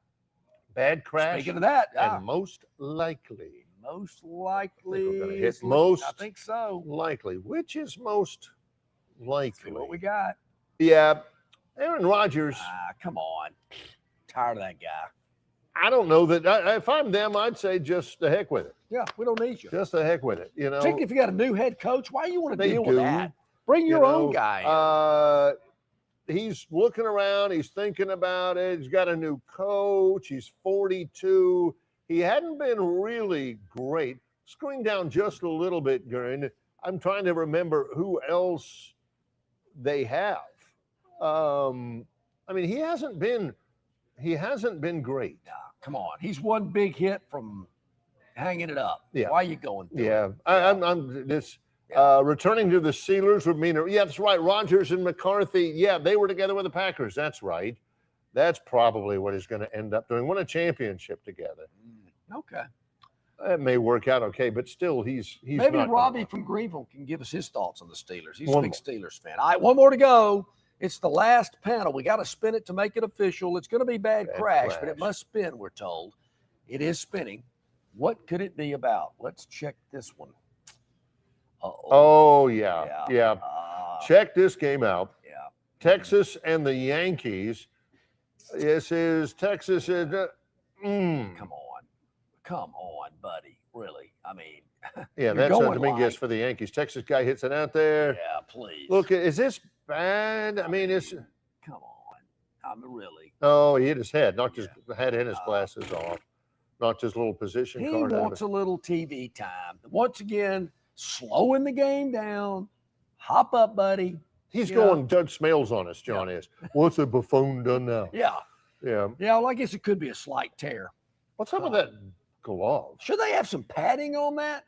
Bad crash. Speaking of that, and most likely. Most likely. We're going to hit most. I think so. Likely. Which is most likely? See what we got. Yeah. Aaron Rodgers. Come on. Tired of that guy. I don't know that. If I'm them, I'd say just the heck with it. Yeah, we don't need you. Just the heck with it. You know. Particularly if you got a new head coach, why do you want to They deal do. with that? Bring your own guy. He's looking around. He's thinking about it. He's got a new coach. He's 42. He hadn't been really great. Screwing down just a little bit, Gurn. I'm trying to remember who else they have. I mean, he hasn't been great. Nah, come on. He's one big hit from hanging it up. Yeah. Why are you going through Yeah. it? I'm this. Returning to the Steelers would mean, yeah, that's right. Rodgers and McCarthy, yeah, they were together with the Packers. That's right. That's probably what he's going to end up doing. Win a championship together. Okay. It may work out okay, but still, he's maybe not Robbie from Greenville can give us his thoughts on the Steelers. He's a big Steelers fan. All right, one more to go. It's the last panel. We got to spin it to make it official. It's going to be bad crash, but it must spin, we're told. It is spinning. What could it be about? Let's check this one. Oh, yeah. Check this game out. Yeah. Texas and the Yankees. This is Texas. Come on, buddy. Really? I mean, yeah, that's a Dominguez for the Yankees. Texas guy hits it out there. Yeah, please. Look, is this bad? I mean, it's. Come on. I mean, really. Oh, he hit his head. Knocked his head and his glasses off. Knocked his little position card out. He wants a little TV time. Once again, slowing the game down. Hop up, buddy. He's going Judge Smales on us, John is. What's a buffoon done now? Yeah. Yeah. Yeah, well, I guess it could be a slight tear. What's up with that glove? Should they have some padding on that?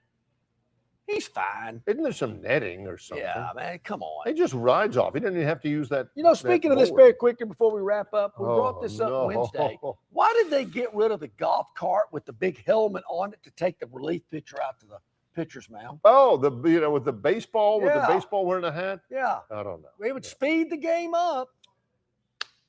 He's fine. Isn't there some netting or something? Yeah, man, come on. He just rides off. He doesn't even have to use that. You know, speaking of this very quickly before we wrap up, we brought this up Wednesday. Why did they get rid of the golf cart with the big helmet on it to take the relief pitcher out to the pitcher's mound? Oh, with the baseball, with the baseball wearing a hat? Yeah. I don't know. It would speed the game up.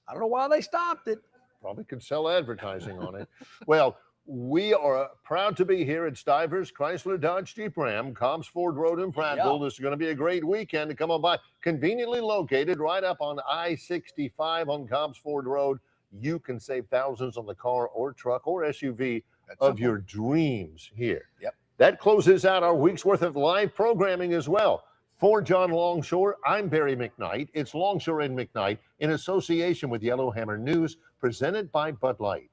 I don't know why they stopped it. Probably could sell advertising on it. Well, we are proud to be here at Stivers Chrysler Dodge Jeep Ram, Cobbs Ford Road in Prattville. This is going to be a great weekend to come on by. Conveniently located right up on I-65 on Cobbs Ford Road. You can save thousands on the car or truck or SUV of your dreams here. Yep. That closes out our week's worth of live programming as well. For John Longshore, I'm Barry McKnight. It's Longshore and McKnight in association with Yellowhammer News, presented by Bud Light.